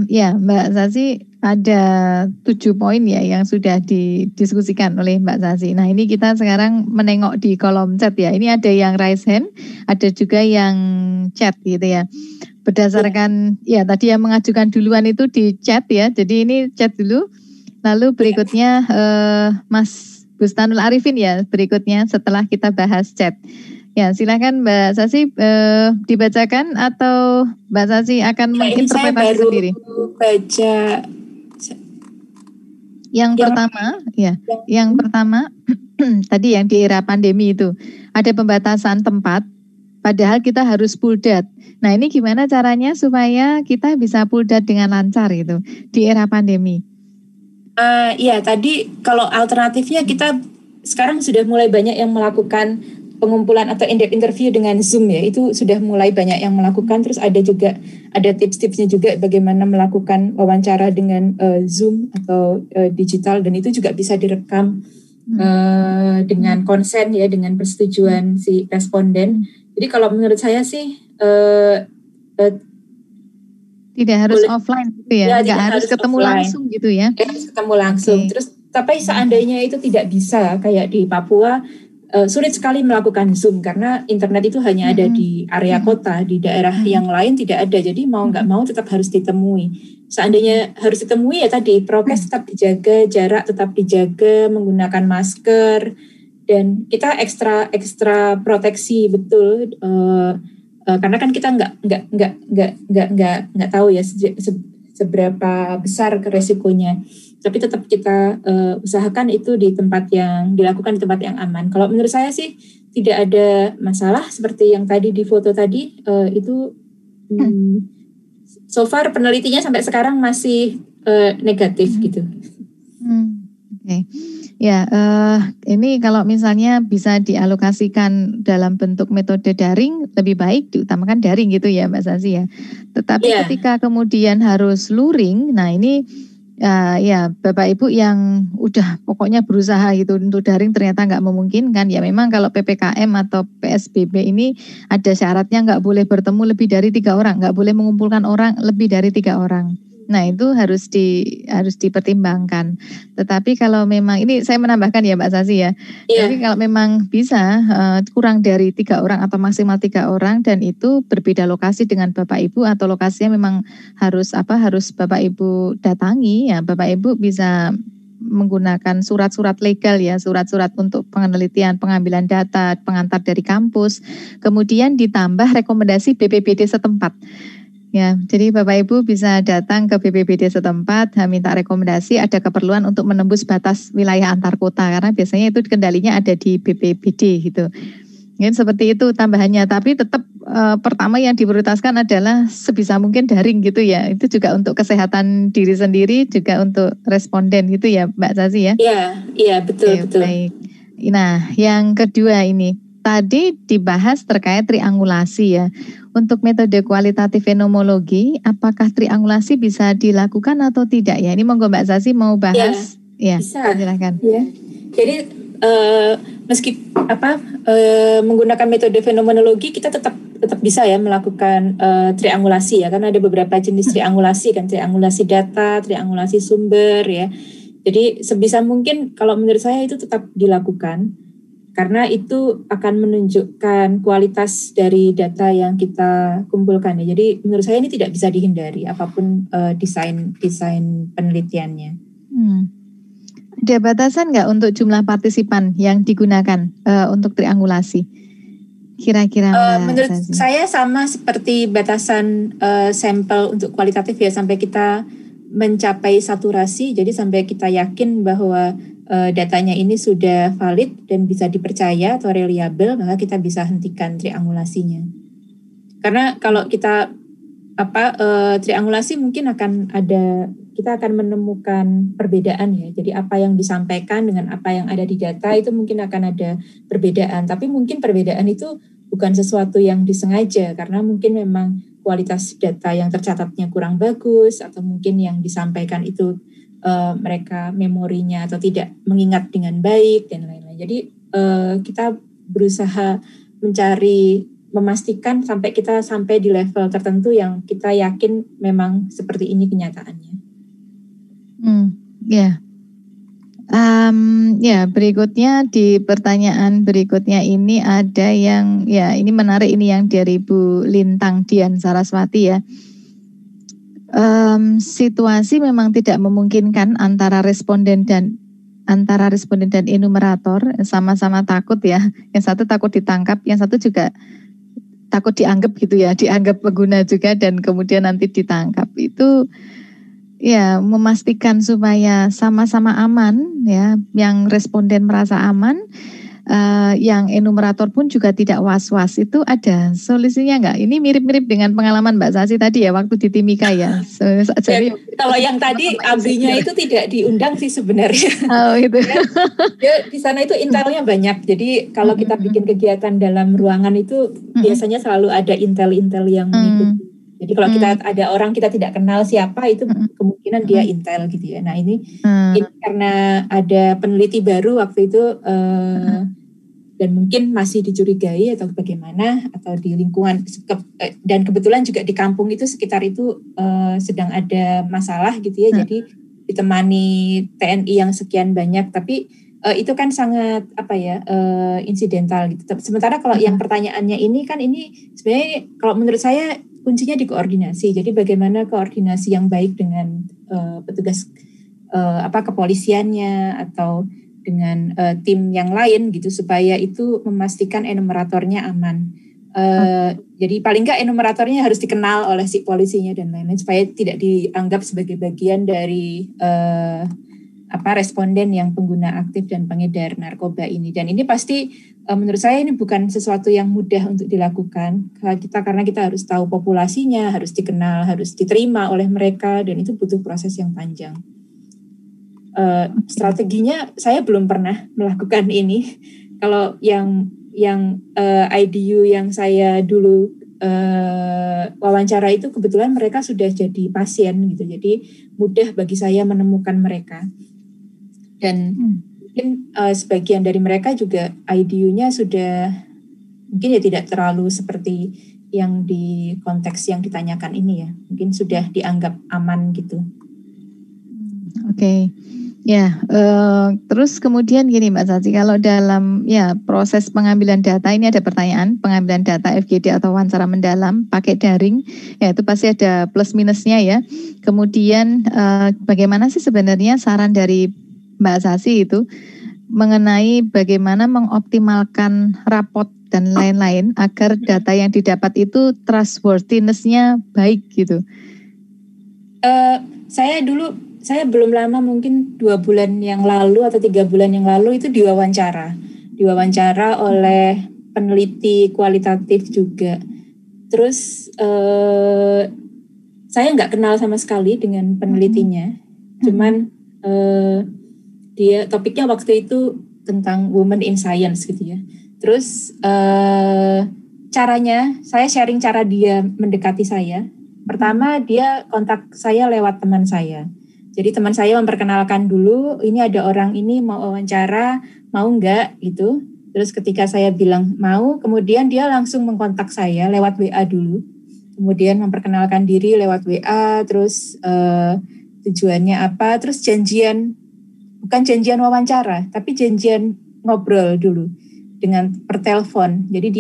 ya Mbak Sasi ada 7 poin ya yang sudah didiskusikan oleh Mbak Sasi. Nah ini kita sekarang menengok di kolom chat ya. Ini ada yang raise hand, ada juga yang chat gitu ya. Berdasarkan ya tadi yang mengajukan duluan itu di chat ya. Jadi ini chat dulu. Lalu berikutnya Mas Bustanul Arifin ya berikutnya setelah kita bahas chat. Ya, silakan Mbak Sasi dibacakan atau Mbak Sasi akan menginterpretasi sendiri. Baca yang pertama tadi yang di era pandemi itu ada pembatasan tempat, padahal kita harus full dat. Nah, ini gimana caranya supaya kita bisa full dat dengan lancar itu di era pandemi? Ya, tadi kalau alternatifnya kita sekarang sudah mulai banyak yang melakukan pengumpulan atau in-depth interview dengan Zoom ya, itu sudah mulai banyak yang melakukan. Terus ada tips-tipsnya juga bagaimana melakukan wawancara dengan Zoom atau digital, dan itu juga bisa direkam dengan konsen ya, dengan persetujuan si responden. Jadi kalau menurut saya sih tidak harus offline gitu ya, nggak harus ketemu offline. Langsung gitu ya. Harus ketemu langsung. Okay. Terus tapi seandainya itu tidak bisa kayak di Papua, sulit sekali melakukan Zoom karena internet itu hanya ada di area kota, di daerah yang lain tidak ada. Jadi mau nggak mau tetap harus ditemui. Seandainya harus ditemui ya tadi prokes tetap dijaga, jarak tetap dijaga, menggunakan masker, dan kita ekstra proteksi betul. Karena kan kita nggak tahu ya seberapa besar resikonya. Tapi tetap kita usahakan itu di tempat yang dilakukan di tempat yang aman. Kalau menurut saya sih tidak ada masalah seperti yang tadi di foto tadi itu so far penelitinya sampai sekarang masih negatif gitu. Okay. Ya, ini kalau misalnya bisa dialokasikan dalam bentuk metode daring lebih baik diutamakan daring gitu ya Mbak Sasi ya. Tetapi ketika kemudian harus luring, nah ini ya Bapak Ibu yang udah pokoknya berusaha gitu untuk daring ternyata nggak memungkinkan, ya memang kalau PPKM atau PSBB ini ada syaratnya nggak boleh bertemu lebih dari 3 orang, nggak boleh mengumpulkan orang lebih dari 3 orang. Nah itu harus dipertimbangkan. Tetapi kalau memang ini saya menambahkan ya Mbak Sasi ya. Jadi kalau memang bisa kurang dari 3 orang atau maksimal 3 orang dan itu berbeda lokasi dengan Bapak Ibu atau lokasinya memang harus Bapak Ibu datangi ya, Bapak Ibu bisa menggunakan surat-surat legal ya, surat-surat untuk penelitian, pengambilan data, pengantar dari kampus, kemudian ditambah rekomendasi BPBD setempat. Ya, jadi Bapak Ibu bisa datang ke BPBD setempat, minta rekomendasi, ada keperluan untuk menembus batas wilayah antar kota karena biasanya itu kendalinya ada di BPBD gitu. Mungkin seperti itu tambahannya, tapi tetap pertama yang diprioritaskan adalah sebisa mungkin daring gitu ya. Itu juga untuk kesehatan diri sendiri, juga untuk responden gitu ya Mbak Sasi ya. Iya betul. Baik. Nah, yang kedua ini tadi dibahas terkait triangulasi ya. Untuk metode kualitatif fenomologi, apakah triangulasi bisa dilakukan atau tidak ya? Ini monggo Mbak Sasi mau bahas. Ya, bisa. silakan. Ya. Jadi menggunakan metode fenomenologi kita tetap bisa ya melakukan triangulasi ya, karena ada beberapa jenis triangulasi kan, triangulasi data, triangulasi sumber ya. Jadi sebisa mungkin kalau menurut saya itu tetap dilakukan karena itu akan menunjukkan kualitas dari data yang kita kumpulkan ya. Jadi menurut saya ini tidak bisa dihindari apapun desain penelitiannya. Ada batasan nggak untuk jumlah partisipan yang digunakan untuk triangulasi? Kira-kira menurut saya sama seperti batasan sampel untuk kualitatif ya, sampai kita mencapai saturasi, jadi sampai kita yakin bahwa datanya ini sudah valid dan bisa dipercaya atau reliable, maka kita bisa hentikan triangulasinya. Karena kalau kita triangulasi mungkin kita akan menemukan perbedaan ya. Jadi apa yang disampaikan dengan apa yang ada di data itu mungkin akan ada perbedaan. Tapi mungkin perbedaan itu bukan sesuatu yang disengaja, karena mungkin memang kualitas data yang tercatatnya kurang bagus, atau mungkin yang disampaikan itu mereka memorinya atau tidak mengingat dengan baik dan lain-lain. Jadi kita berusaha memastikan sampai kita sampai di level tertentu yang kita yakin memang seperti ini kenyataannya. Berikutnya di pertanyaan berikutnya ini ada yang ini menarik, ini yang dari Bu Lintang Dian Saraswati ya. Situasi memang tidak memungkinkan antara responden dan enumerator, sama-sama takut ya. Yang satu takut ditangkap, yang satu juga takut dianggap gitu ya, dianggap pengguna juga dan kemudian nanti ditangkap. Itu ya memastikan supaya sama-sama aman ya, yang responden merasa aman, yang enumerator pun juga tidak was-was. Itu ada solusinya nggak? Ini mirip-mirip dengan pengalaman Mbak Sasi tadi ya waktu di Timika ya. Jadi kalau yang tadi ABRI-nya itu tidak diundang sih sebenarnya. Oh itu. Ya, di sana itu intelnya banyak. Jadi kalau kita bikin kegiatan dalam ruangan itu biasanya selalu ada intel-intel yang mengikuti. Jadi kalau kita ada orang kita tidak kenal siapa, itu kemungkinan dia intel gitu ya. Nah ini karena ada peneliti baru waktu itu dan mungkin masih dicurigai atau bagaimana, atau di lingkungan dan kebetulan juga di kampung itu sekitar itu sedang ada masalah gitu ya. Jadi ditemani TNI yang sekian banyak, tapi itu kan sangat insidental gitu. Sementara kalau yang pertanyaannya ini kan, ini sebenarnya kalau menurut saya kuncinya di koordinasi. Jadi bagaimana koordinasi yang baik dengan petugas kepolisiannya atau dengan tim yang lain gitu, supaya itu memastikan enumeratornya aman. Jadi paling nggak enumeratornya harus dikenal oleh si polisinya dan lain-lain, supaya tidak dianggap sebagai bagian dari responden yang pengguna aktif dan pengedar narkoba ini. Dan ini pasti menurut saya ini bukan sesuatu yang mudah untuk dilakukan karena kita harus tahu populasinya, harus dikenal, harus diterima oleh mereka, dan itu butuh proses yang panjang. Strateginya saya belum pernah melakukan ini. Kalau yang IDU yang saya dulu wawancara itu kebetulan mereka sudah jadi pasien gitu, jadi mudah bagi saya menemukan mereka. Dan mungkin sebagian dari mereka juga IDU-nya sudah mungkin ya tidak terlalu seperti yang di konteks yang ditanyakan ini ya, mungkin sudah dianggap aman gitu. Oke. Ya, terus kemudian gini Mbak Sasi, kalau dalam proses pengambilan data ini ada pertanyaan, pengambilan data FGD atau wawancara mendalam pakai daring, ya itu pasti ada plus minusnya ya. Kemudian bagaimana sih sebenarnya saran dari Mbak Sasi itu mengenai bagaimana mengoptimalkan raport dan lain-lain agar data yang didapat itu trustworthiness-nya baik gitu? Saya belum lama, mungkin 2 bulan yang lalu atau 3 bulan yang lalu itu diwawancara oleh peneliti kualitatif juga. Terus saya nggak kenal sama sekali dengan penelitinya, cuman dia topiknya waktu itu tentang women in science gitu ya. Terus caranya, saya sharing cara dia mendekati saya. Pertama dia kontak saya lewat teman saya. Jadi teman saya memperkenalkan dulu, ini ada orang ini mau wawancara, mau nggak gitu. Terus ketika saya bilang mau, kemudian dia langsung mengkontak saya lewat WA dulu. Kemudian memperkenalkan diri lewat WA, terus tujuannya apa, terus janjian, bukan janjian wawancara, tapi janjian ngobrol dulu dengan per telepon. Jadi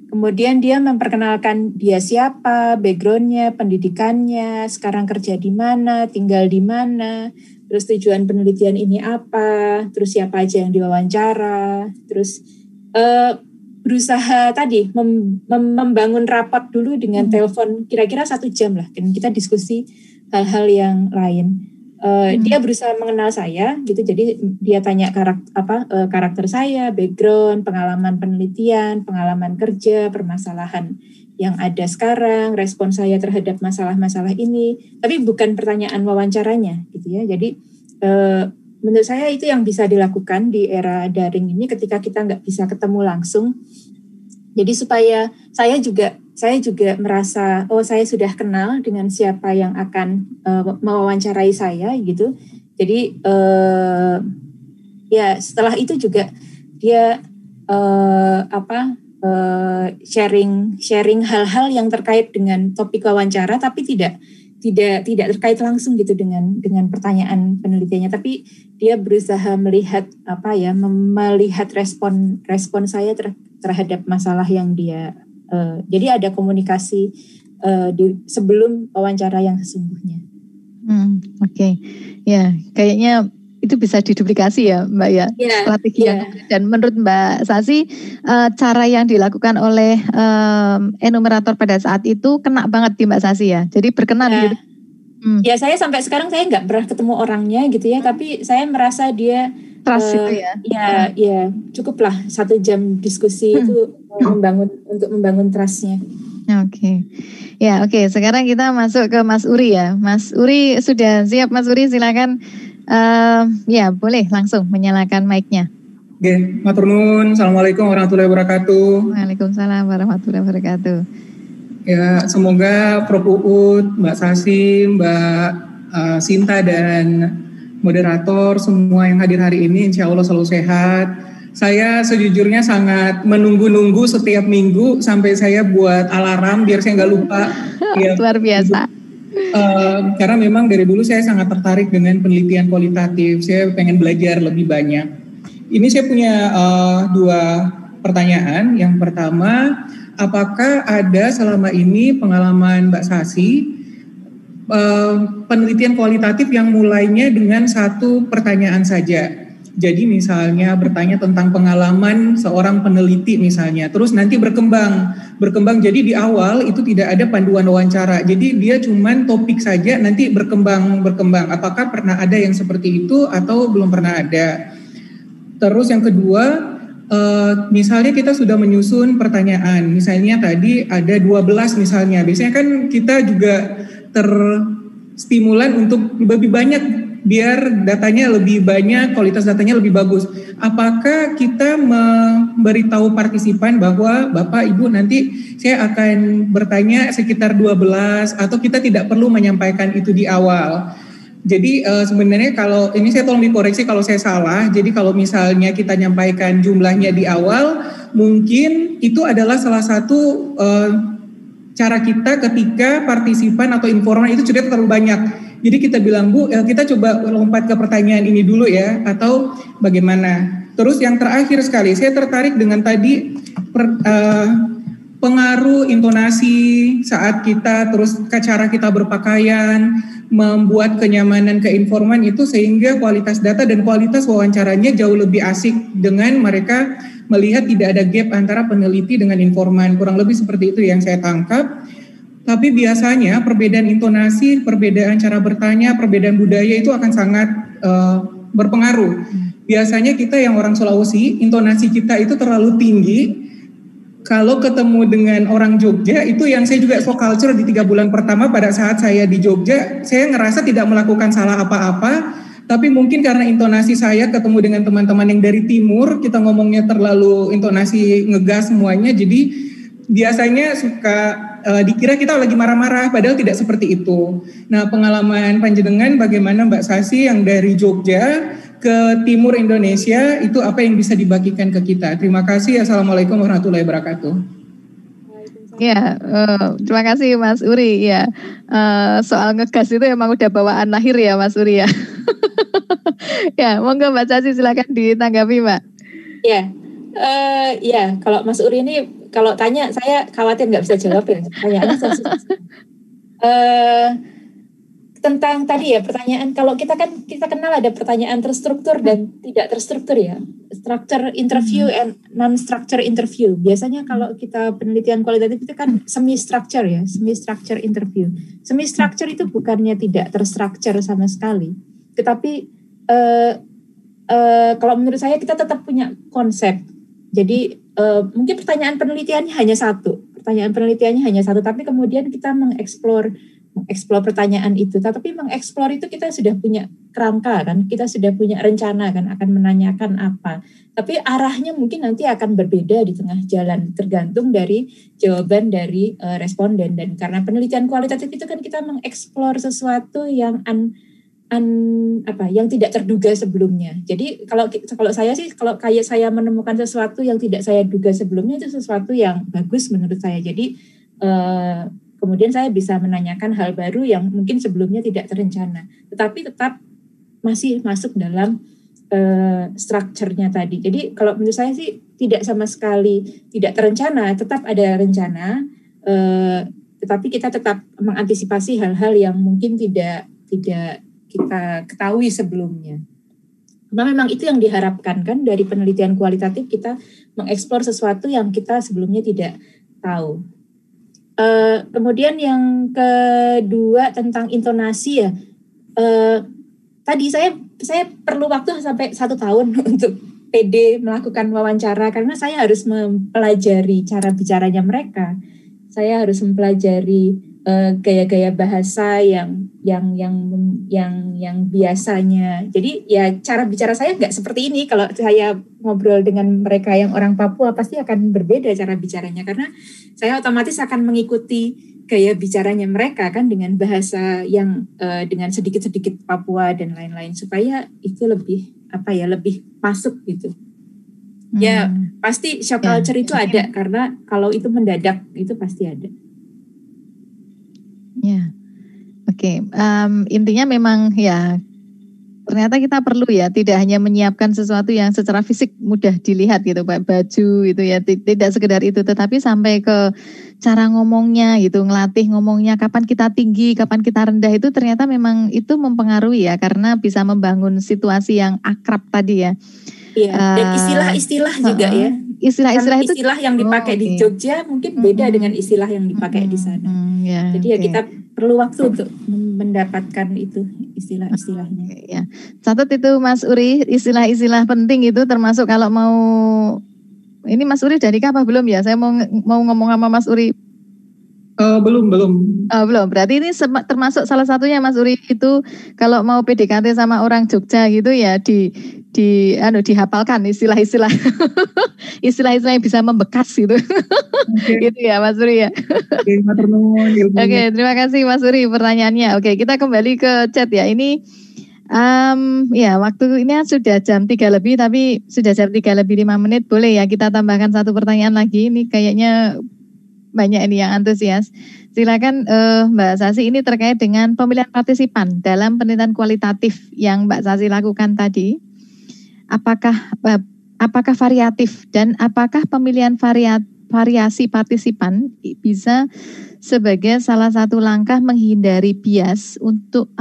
kemudian dia memperkenalkan dia siapa, backgroundnya, pendidikannya, sekarang kerja di mana, tinggal di mana, terus tujuan penelitian ini apa, terus siapa aja yang diwawancara, terus berusaha tadi membangun rapat dulu dengan telepon kira-kira 1 jam lah, dan kita diskusi hal-hal yang lain. Dia berusaha mengenal saya gitu, jadi dia tanya karakter saya, background, pengalaman penelitian, pengalaman kerja, permasalahan yang ada sekarang, respon saya terhadap masalah-masalah ini, tapi bukan pertanyaan wawancaranya gitu ya. Jadi menurut saya itu yang bisa dilakukan di era daring ini ketika kita nggak bisa ketemu langsung. Jadi supaya saya juga merasa saya sudah kenal dengan siapa yang akan mewawancarai saya gitu. Jadi ya setelah itu juga dia sharing hal-hal yang terkait dengan topik wawancara, tapi tidak terkait langsung gitu dengan pertanyaan penelitiannya, tapi dia berusaha melihat melihat respon saya terhadap masalah yang dia jadi ada komunikasi sebelum wawancara yang sesungguhnya. Oke. Ya, kayaknya itu bisa diduplikasi ya Mbak ya, strategi yang dan menurut Mbak Sasi cara yang dilakukan oleh enumerator pada saat itu kena banget di Mbak Sasi ya, jadi berkenan gitu. Ya saya sampai sekarang saya nggak pernah ketemu orangnya gitu ya, tapi saya merasa dia trust itu ya. Ya cukuplah 1 jam diskusi itu untuk membangun trustnya. Oke. Ya oke. Sekarang kita masuk ke Mas Uri ya. Mas Uri sudah siap Mas Uri, silakan. Ya boleh langsung menyalakan mic-nya. Oke, matur nuwun. Assalamualaikum warahmatullahi wabarakatuh. Waalaikumsalam warahmatullahi wabarakatuh. Ya, semoga Prof. Uut, Mbak Sasi, Mbak Sinta dan moderator semua yang hadir hari ini insya Allah selalu sehat. Saya sejujurnya sangat menunggu-nunggu setiap minggu sampai saya buat alarm biar saya nggak lupa. Ya, luar biasa. Karena memang dari dulu saya sangat tertarik dengan penelitian kualitatif. Saya pengen belajar lebih banyak. Ini saya punya 2 pertanyaan. Yang pertama, apakah ada selama ini pengalaman Mbak Sasi penelitian kualitatif yang mulainya dengan 1 pertanyaan saja? Jadi misalnya bertanya tentang pengalaman seorang peneliti misalnya, terus nanti berkembang. Jadi di awal itu tidak ada panduan wawancara. Jadi dia cuman topik saja, nanti berkembang. Apakah pernah ada yang seperti itu atau belum pernah ada? Terus yang kedua, misalnya kita sudah menyusun pertanyaan. Misalnya tadi ada 12 misalnya. Biasanya kan kita juga terstimulan untuk lebih banyak biar datanya lebih banyak, kualitas datanya lebih bagus. Apakah kita memberitahu partisipan bahwa Bapak Ibu nanti saya akan bertanya sekitar 12 atau kita tidak perlu menyampaikan itu di awal? Jadi sebenarnya kalau ini saya tolong dikoreksi kalau saya salah. Jadi kalau misalnya kita nyampaikan jumlahnya di awal, mungkin itu adalah salah satu cara kita ketika partisipan atau informan itu sudah terlalu banyak. Jadi kita bilang, Bu, kita coba lompat ke pertanyaan ini dulu ya, atau bagaimana. Terus yang terakhir sekali, saya tertarik dengan tadi pengaruh intonasi saat kita, terus cara kita berpakaian, membuat kenyamanan ke informan itu sehingga kualitas data dan kualitas wawancaranya jauh lebih asik dengan mereka melihat tidak ada gap antara peneliti dengan informan. Kurang lebih seperti itu yang saya tangkap. Tapi biasanya perbedaan intonasi, perbedaan cara bertanya, perbedaan budaya itu akan sangat berpengaruh. Biasanya kita yang orang Sulawesi, intonasi kita itu terlalu tinggi, kalau ketemu dengan orang Jogja, itu yang saya juga so culture di 3 bulan pertama pada saat saya di Jogja, saya ngerasa tidak melakukan salah apa-apa, tapi mungkin karena intonasi saya ketemu dengan teman-teman yang dari timur, kita ngomongnya terlalu intonasi ngegas semuanya, jadi biasanya suka dikira kita lagi marah-marah, padahal tidak seperti itu. Nah, pengalaman panjenengan bagaimana Mbak Sasi yang dari Jogja ke timur Indonesia, itu apa yang bisa dibagikan ke kita? Terima kasih. Assalamualaikum warahmatullahi wabarakatuh. Ya, terima kasih Mas Uri. Ya, soal ngegas itu emang udah bawaan lahir ya Mas Uri ya. Ya, monggo Mbak Sasi silakan ditanggapi Mbak. Ya, ya kalau Mas Uri ini kalau tanya saya khawatir nggak bisa jawab ya. Pertanyaannya saya tentang tadi ya pertanyaan, kalau kita kenal ada pertanyaan terstruktur dan tidak terstruktur ya, structure interview and non-structure interview. Biasanya kalau kita penelitian kualitatif itu kan semi-structure ya, semi-structure interview. Semi-structure itu bukannya tidak terstruktur sama sekali, tetapi kalau menurut saya kita tetap punya konsep. Jadi mungkin pertanyaan penelitiannya hanya satu, tapi kemudian kita mengeksplor pertanyaan itu, tapi mengeksplor itu kita sudah punya kerangka kan, kita sudah punya rencana kan akan menanyakan apa, tapi arahnya mungkin nanti akan berbeda di tengah jalan tergantung dari jawaban dari responden. Dan karena penelitian kualitatif itu kan kita mengeksplor sesuatu yang yang tidak terduga sebelumnya. Jadi kalau saya sih, kalau kayak saya menemukan sesuatu yang tidak saya duga sebelumnya, itu sesuatu yang bagus menurut saya. Jadi kemudian saya bisa menanyakan hal baru yang mungkin sebelumnya tidak terencana, tetapi tetap masih masuk dalam strukturnya tadi. Jadi kalau menurut saya sih tidak sama sekali tidak terencana, tetap ada rencana, tetapi kita tetap mengantisipasi hal-hal yang mungkin tidak kita ketahui sebelumnya. Karena memang itu yang diharapkan kan dari penelitian kualitatif, kita mengeksplor sesuatu yang kita sebelumnya tidak tahu. Kemudian yang kedua tentang intonasi ya, tadi saya perlu waktu sampai 1 tahun untuk PD melakukan wawancara karena saya harus mempelajari cara bicaranya mereka, saya harus mempelajari gaya-gaya bahasa yang biasanya. Jadi ya cara bicara saya nggak seperti ini. Kalau saya ngobrol dengan mereka yang orang Papua pasti akan berbeda cara bicaranya karena saya otomatis akan mengikuti gaya bicaranya mereka kan dengan bahasa yang dengan sedikit-sedikit Papua dan lain-lain supaya itu lebih lebih masuk gitu. Ya pasti shock culture itu ada karena kalau itu mendadak itu pasti ada. Ya, oke. Intinya memang ya ternyata kita perlu ya tidak hanya menyiapkan sesuatu yang secara fisik mudah dilihat gitu, Pak, baju itu ya, tidak sekedar itu, tetapi sampai ke cara ngomongnya gitu, ngelatih ngomongnya, kapan kita tinggi, kapan kita rendah, itu ternyata memang itu mempengaruhi ya karena bisa membangun situasi yang akrab tadi ya. Iya, dan istilah-istilah juga ya. Istilah-istilah itu istilah yang dipakai di Jogja mungkin beda dengan istilah yang dipakai di sana. Jadi ya kita perlu waktu untuk mendapatkan itu istilah-istilahnya. Ya. Catat itu Mas Uri, istilah-istilah penting itu termasuk kalau mau ini Mas Uri dari apa belum ya? Saya mau ngomong sama Mas Uri. Belum. Belum. Berarti ini termasuk salah satunya Mas Uri itu kalau mau PDKT sama orang Jogja gitu ya dihafalkan istilah-istilah istilah-istilah yang bisa membekas gitu. Gitu ya Mas Uri ya. Oke, terima kasih Mas Uri pertanyaannya. Oke, kita kembali ke chat ya. Ini ya waktu ini sudah jam 3 lebih tapi sudah jam 3 lebih 5 menit. Boleh ya kita tambahkan satu pertanyaan lagi. Ini kayaknya banyak ini yang antusias. Silakan Mbak Sasi, ini terkait dengan pemilihan partisipan dalam penelitian kualitatif yang Mbak Sasi lakukan tadi. Apakah variatif dan apakah pemilihan variasi partisipan bisa sebagai salah satu langkah menghindari bias untuk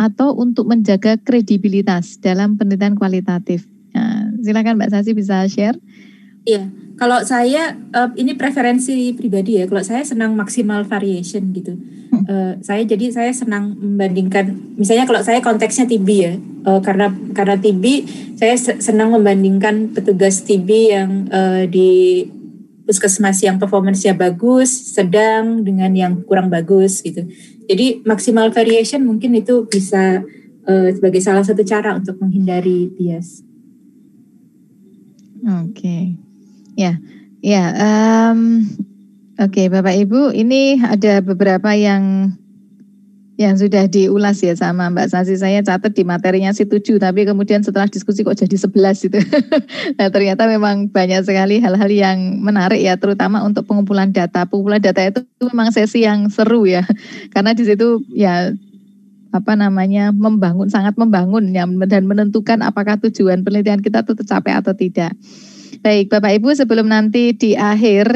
menjaga kredibilitas dalam penelitian kualitatif? Nah, silakan Mbak Sasi bisa share. Iya, kalau saya ini preferensi pribadi ya. Kalau saya senang maksimal variation gitu. Saya senang membandingkan. Misalnya kalau saya konteksnya TB ya, karena TB saya senang membandingkan petugas TB yang di puskesmas yang performance-nya bagus, sedang, dengan yang kurang bagus gitu. Jadi maximal variation mungkin itu bisa sebagai salah satu cara untuk menghindari bias. Oke. Ya. Oke, Bapak Ibu, ini ada beberapa yang sudah diulas ya sama Mbak Sasi. Saya catat di materinya sih 7, tapi kemudian setelah diskusi kok jadi 11 gitu. Nah, ternyata memang banyak sekali hal-hal yang menarik ya, terutama untuk pengumpulan data. Pengumpulan data itu memang sesi yang seru ya, karena di situ ya sangat membangun ya, dan menentukan apakah tujuan penelitian kita itu tercapai atau tidak. Baik, Bapak Ibu, sebelum nanti di akhir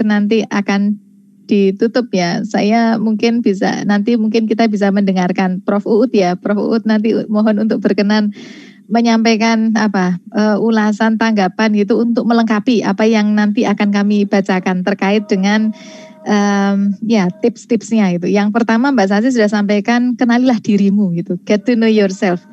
nanti akan ditutup ya. Saya mungkin kita bisa mendengarkan Prof. Uut ya. Prof. Uut nanti mohon untuk berkenan menyampaikan ulasan tanggapan gitu untuk melengkapi apa yang nanti akan kami bacakan terkait dengan tips-tipsnya itu. Yang pertama Mbak Sasi sudah sampaikan, kenalilah dirimu gitu. Get to know yourself.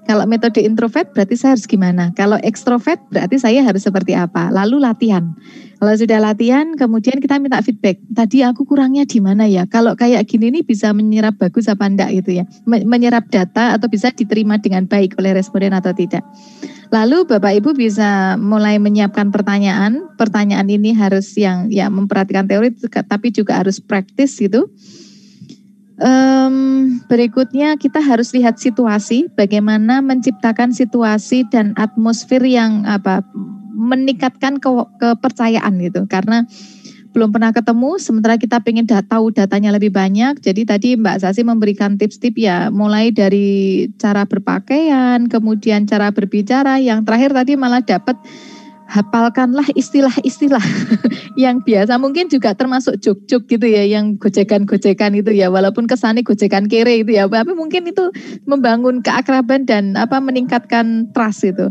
Kalau metode introvert berarti saya harus gimana? Kalau ekstrovert berarti saya harus seperti apa? Lalu latihan. Kalau sudah latihan, kemudian kita minta feedback. Tadi aku kurangnya di mana ya? Kalau kayak gini nih bisa menyerap bagus apa enggak gitu ya? Menyerap data atau bisa diterima dengan baik oleh responden atau tidak. Lalu Bapak Ibu bisa mulai menyiapkan pertanyaan. Pertanyaan ini harus yang memperhatikan teori, tapi juga harus praktis gitu. Berikutnya kita harus lihat situasi, bagaimana menciptakan situasi dan atmosfer yang meningkatkan kepercayaan gitu. Karena belum pernah ketemu, sementara kita pengen tahu datanya lebih banyak. Jadi tadi Mbak Sasi memberikan tips-tips ya, mulai dari cara berpakaian, kemudian cara berbicara. Yang terakhir tadi malah dapat hafalkanlah istilah-istilah yang biasa, mungkin juga termasuk juk-juk gitu ya, yang gojekan-gojekan itu ya, walaupun kesannya gojekan kere itu ya, tapi mungkin itu membangun keakraban dan meningkatkan trust itu.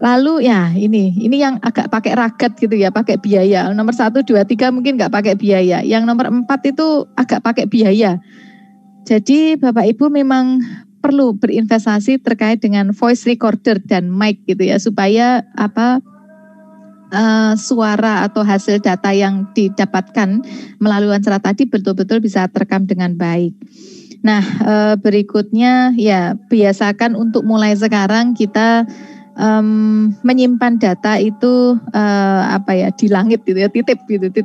Lalu ya ini yang agak pakai ragat gitu ya, pakai biaya. Nomor 1, 2, 3 mungkin nggak pakai biaya. Yang nomor 4 itu agak pakai biaya. Jadi Bapak Ibu memang perlu berinvestasi terkait dengan voice recorder dan mic gitu ya, supaya suara atau hasil data yang didapatkan melalui wawancara tadi betul-betul bisa terekam dengan baik. Nah, berikutnya ya biasakan untuk mulai sekarang kita menyimpan data itu di langit gitu ya, titip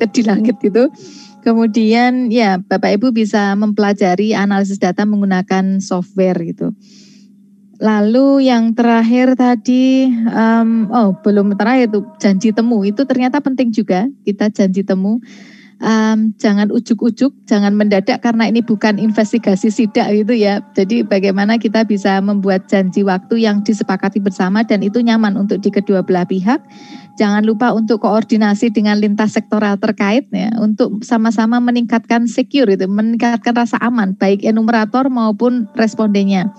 di langit gitu. Kemudian ya Bapak Ibu bisa mempelajari analisis data menggunakan software gitu. Lalu yang terakhir tadi, belum terakhir itu janji temu, itu ternyata penting juga kita janji temu. Jangan ujuk-ujuk, jangan mendadak karena ini bukan investigasi sidak gitu ya. Jadi bagaimana kita bisa membuat janji waktu yang disepakati bersama dan itu nyaman untuk di kedua belah pihak. Jangan lupa untuk koordinasi dengan lintas sektoral terkait ya, untuk sama-sama meningkatkan secure itu, meningkatkan rasa aman baik enumerator maupun respondennya.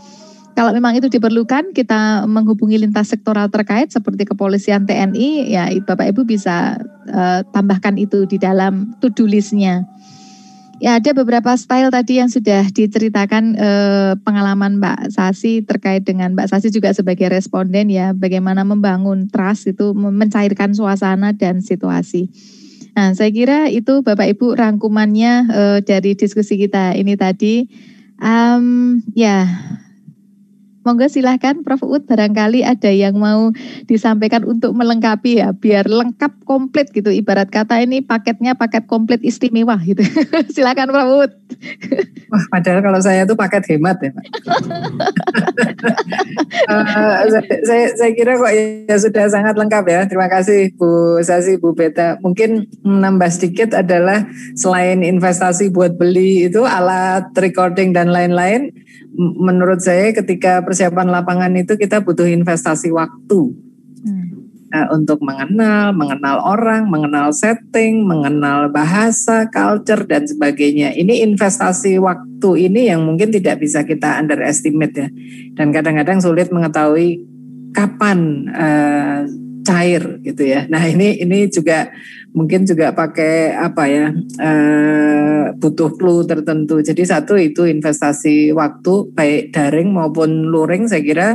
Kalau memang itu diperlukan, kita menghubungi lintas sektoral terkait seperti kepolisian, TNI, ya Bapak Ibu bisa tambahkan itu di dalam to-do list-nya. Ya ada beberapa style tadi yang sudah diceritakan pengalaman Mbak Sasi terkait dengan Mbak Sasi juga sebagai responden ya, bagaimana membangun trust itu, mencairkan suasana dan situasi. Nah saya kira itu Bapak Ibu rangkumannya dari diskusi kita ini tadi. Monggo silahkan Prof. Uut, barangkali ada yang mau disampaikan untuk melengkapi ya, biar lengkap komplit gitu. Ibarat kata ini paketnya paket komplit istimewa gitu. Silakan Prof. Uut. Wah, padahal kalau saya tuh paket hemat ya Pak. Saya kira kok ya sudah sangat lengkap ya. Terima kasih Bu Sasi, Bu Beta. Mungkin nambah sedikit adalah selain investasi buat beli itu alat recording dan lain-lain, menurut saya ketika persiapan lapangan itu kita butuh investasi waktu untuk mengenal orang, mengenal setting, mengenal bahasa, culture dan sebagainya. Ini investasi waktu ini yang mungkin tidak bisa kita underestimate ya. Dan kadang-kadang sulit mengetahui kapan cair gitu ya. Nah ini juga mungkin juga pakai butuh clue tertentu. Jadi satu itu investasi waktu baik daring maupun luring, saya kira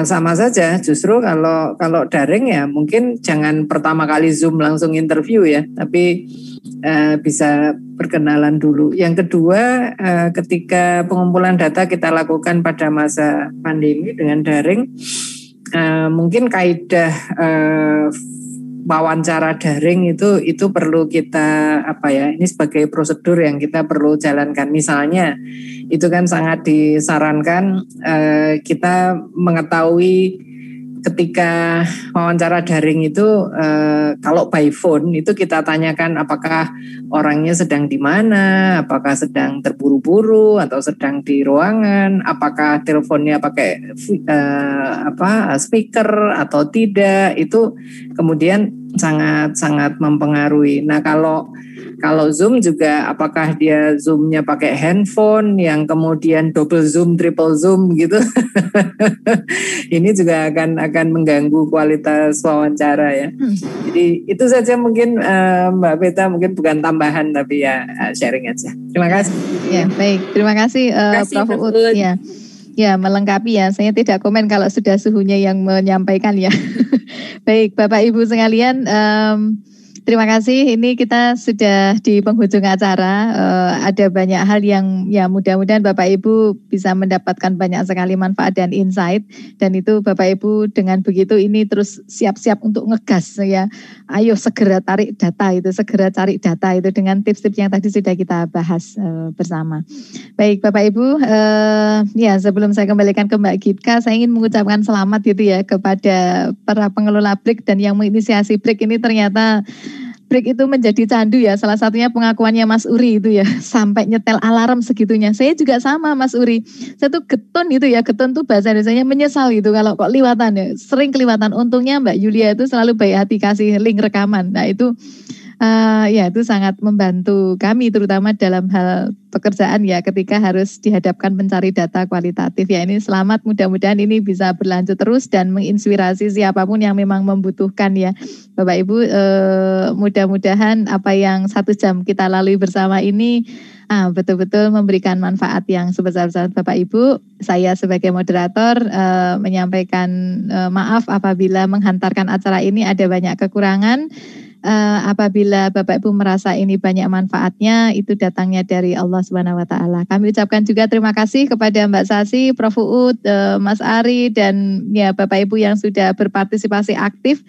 sama saja. Justru kalau daring ya mungkin jangan pertama kali Zoom langsung interview ya, tapi bisa perkenalan dulu. Yang kedua, ketika pengumpulan data kita lakukan pada masa pandemi dengan daring, mungkin kaidah wawancara daring itu perlu kita ini sebagai prosedur yang kita perlu jalankan. Misalnya itu kan sangat disarankan kita mengetahui ketika wawancara daring itu kalau by phone itu kita tanyakan apakah orangnya sedang di mana, apakah sedang terburu-buru atau sedang di ruangan, apakah teleponnya pakai speaker atau tidak, itu kemudian sangat mempengaruhi. Nah, kalau Zoom juga apakah dia Zoom-nya pakai handphone yang kemudian double Zoom, triple Zoom gitu. Ini juga akan mengganggu kualitas wawancara ya. Jadi itu saja mungkin Mbak Beta, mungkin bukan tambahan tapi ya sharing aja. Terima kasih. Ya, baik. Terima kasih Prof. Uut. Ya, melengkapi ya. Saya tidak komen kalau sudah suhunya yang menyampaikan ya. Baik, Bapak Ibu sekalian, terima kasih. Ini kita sudah di penghujung acara. Ada banyak hal yang ya mudah-mudahan Bapak Ibu bisa mendapatkan banyak sekali manfaat dan insight. Dan itu Bapak Ibu dengan begitu ini terus siap-siap untuk ngegas ya. Ayo segera tarik data itu, segera cari data itu dengan tips-tips yang tadi sudah kita bahas bersama. Baik Bapak Ibu, ya sebelum saya kembalikan ke Mbak Gitka, saya ingin mengucapkan selamat gitu ya kepada para pengelola BRIK dan yang menginisiasi BRIK ini. Ternyata BRIK itu menjadi candu ya, salah satunya pengakuannya Mas Uri itu ya, sampai nyetel alarm segitunya. Saya juga sama Mas Uri, saya tuh getun itu ya, getun tuh bahasa Indonesianya menyesal gitu kalau kok liwatan ya, sering kelewatan. Untungnya Mbak Yulia itu selalu baik hati kasih link rekaman. Nah itu ya itu sangat membantu kami terutama dalam hal pekerjaan ya ketika harus dihadapkan mencari data kualitatif ya. Ini selamat, mudah-mudahan ini bisa berlanjut terus dan menginspirasi siapapun yang memang membutuhkan ya Bapak Ibu. Mudah-mudahan apa yang 1 jam kita lalui bersama ini betul-betul memberikan manfaat yang sebesar-besar Bapak Ibu. Saya sebagai moderator menyampaikan maaf apabila menghantarkan acara ini ada banyak kekurangan. Apabila Bapak Ibu merasa ini banyak manfaatnya, itu datangnya dari Allah Subhanahu wa taala. Kami ucapkan juga terima kasih kepada Mbak Sasi, Prof. Uut, Mas Ari dan ya Bapak Ibu yang sudah berpartisipasi aktif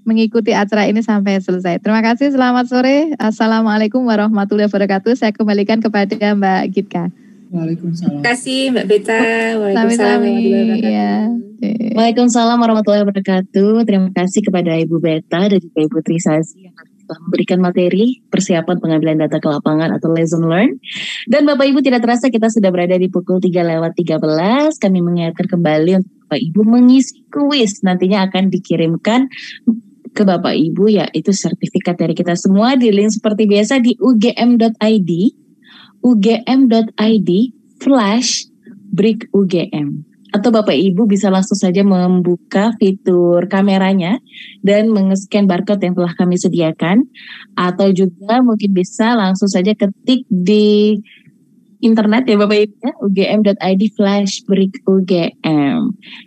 mengikuti acara ini sampai selesai. Terima kasih, selamat sore. Assalamualaikum warahmatullahi wabarakatuh. Saya kembalikan kepada Mbak Gitka. Waalaikumsalam. Terima kasih Mbak Beta. Waalaikumsalam warahmatullahi wabarakatuh. Waalaikumsalam warahmatullahi wabarakatuh. Terima kasih kepada Ibu Beta dan juga Ibu Trisasi yang telah memberikan materi persiapan pengambilan data ke lapangan atau lesson learn. Dan Bapak Ibu, tidak terasa kita sudah berada di pukul 3:13. Kami mengingatkan kembali untuk Bapak Ibu mengisi kuis. Nantinya akan dikirimkan ke Bapak Ibu yaitu sertifikat dari kita semua di link seperti biasa di ugm.id/BRIK-UGM. Atau Bapak Ibu bisa langsung saja membuka fitur kameranya dan meng-scan barcode yang telah kami sediakan. Atau juga mungkin bisa langsung saja ketik di internet ya Bapak Ibu ya, ugm.id/BRIK-UGM.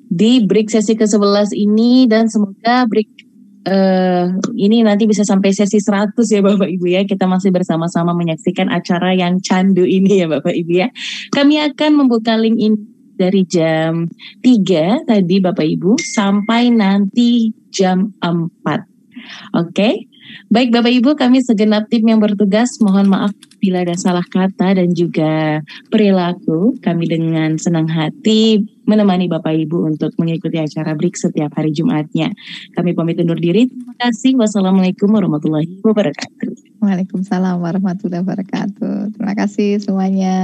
Di BRIK sesi ke-11 ini, dan semoga BRIK ini nanti bisa sampai sesi 100 ya Bapak Ibu ya. Kita masih bersama-sama menyaksikan acara yang candu ini ya Bapak Ibu ya. Kami akan membuka link ini dari jam 3 tadi Bapak Ibu sampai nanti jam 4. Oke. Baik Bapak Ibu, kami segenap tim yang bertugas mohon maaf bila ada salah kata dan juga perilaku. Kami dengan senang hati menemani Bapak Ibu untuk mengikuti acara BRIK setiap hari Jumatnya. Kami pamit undur diri. Terima kasih. Wassalamualaikum warahmatullahi wabarakatuh. Waalaikumsalam warahmatullahi wabarakatuh. Terima kasih semuanya.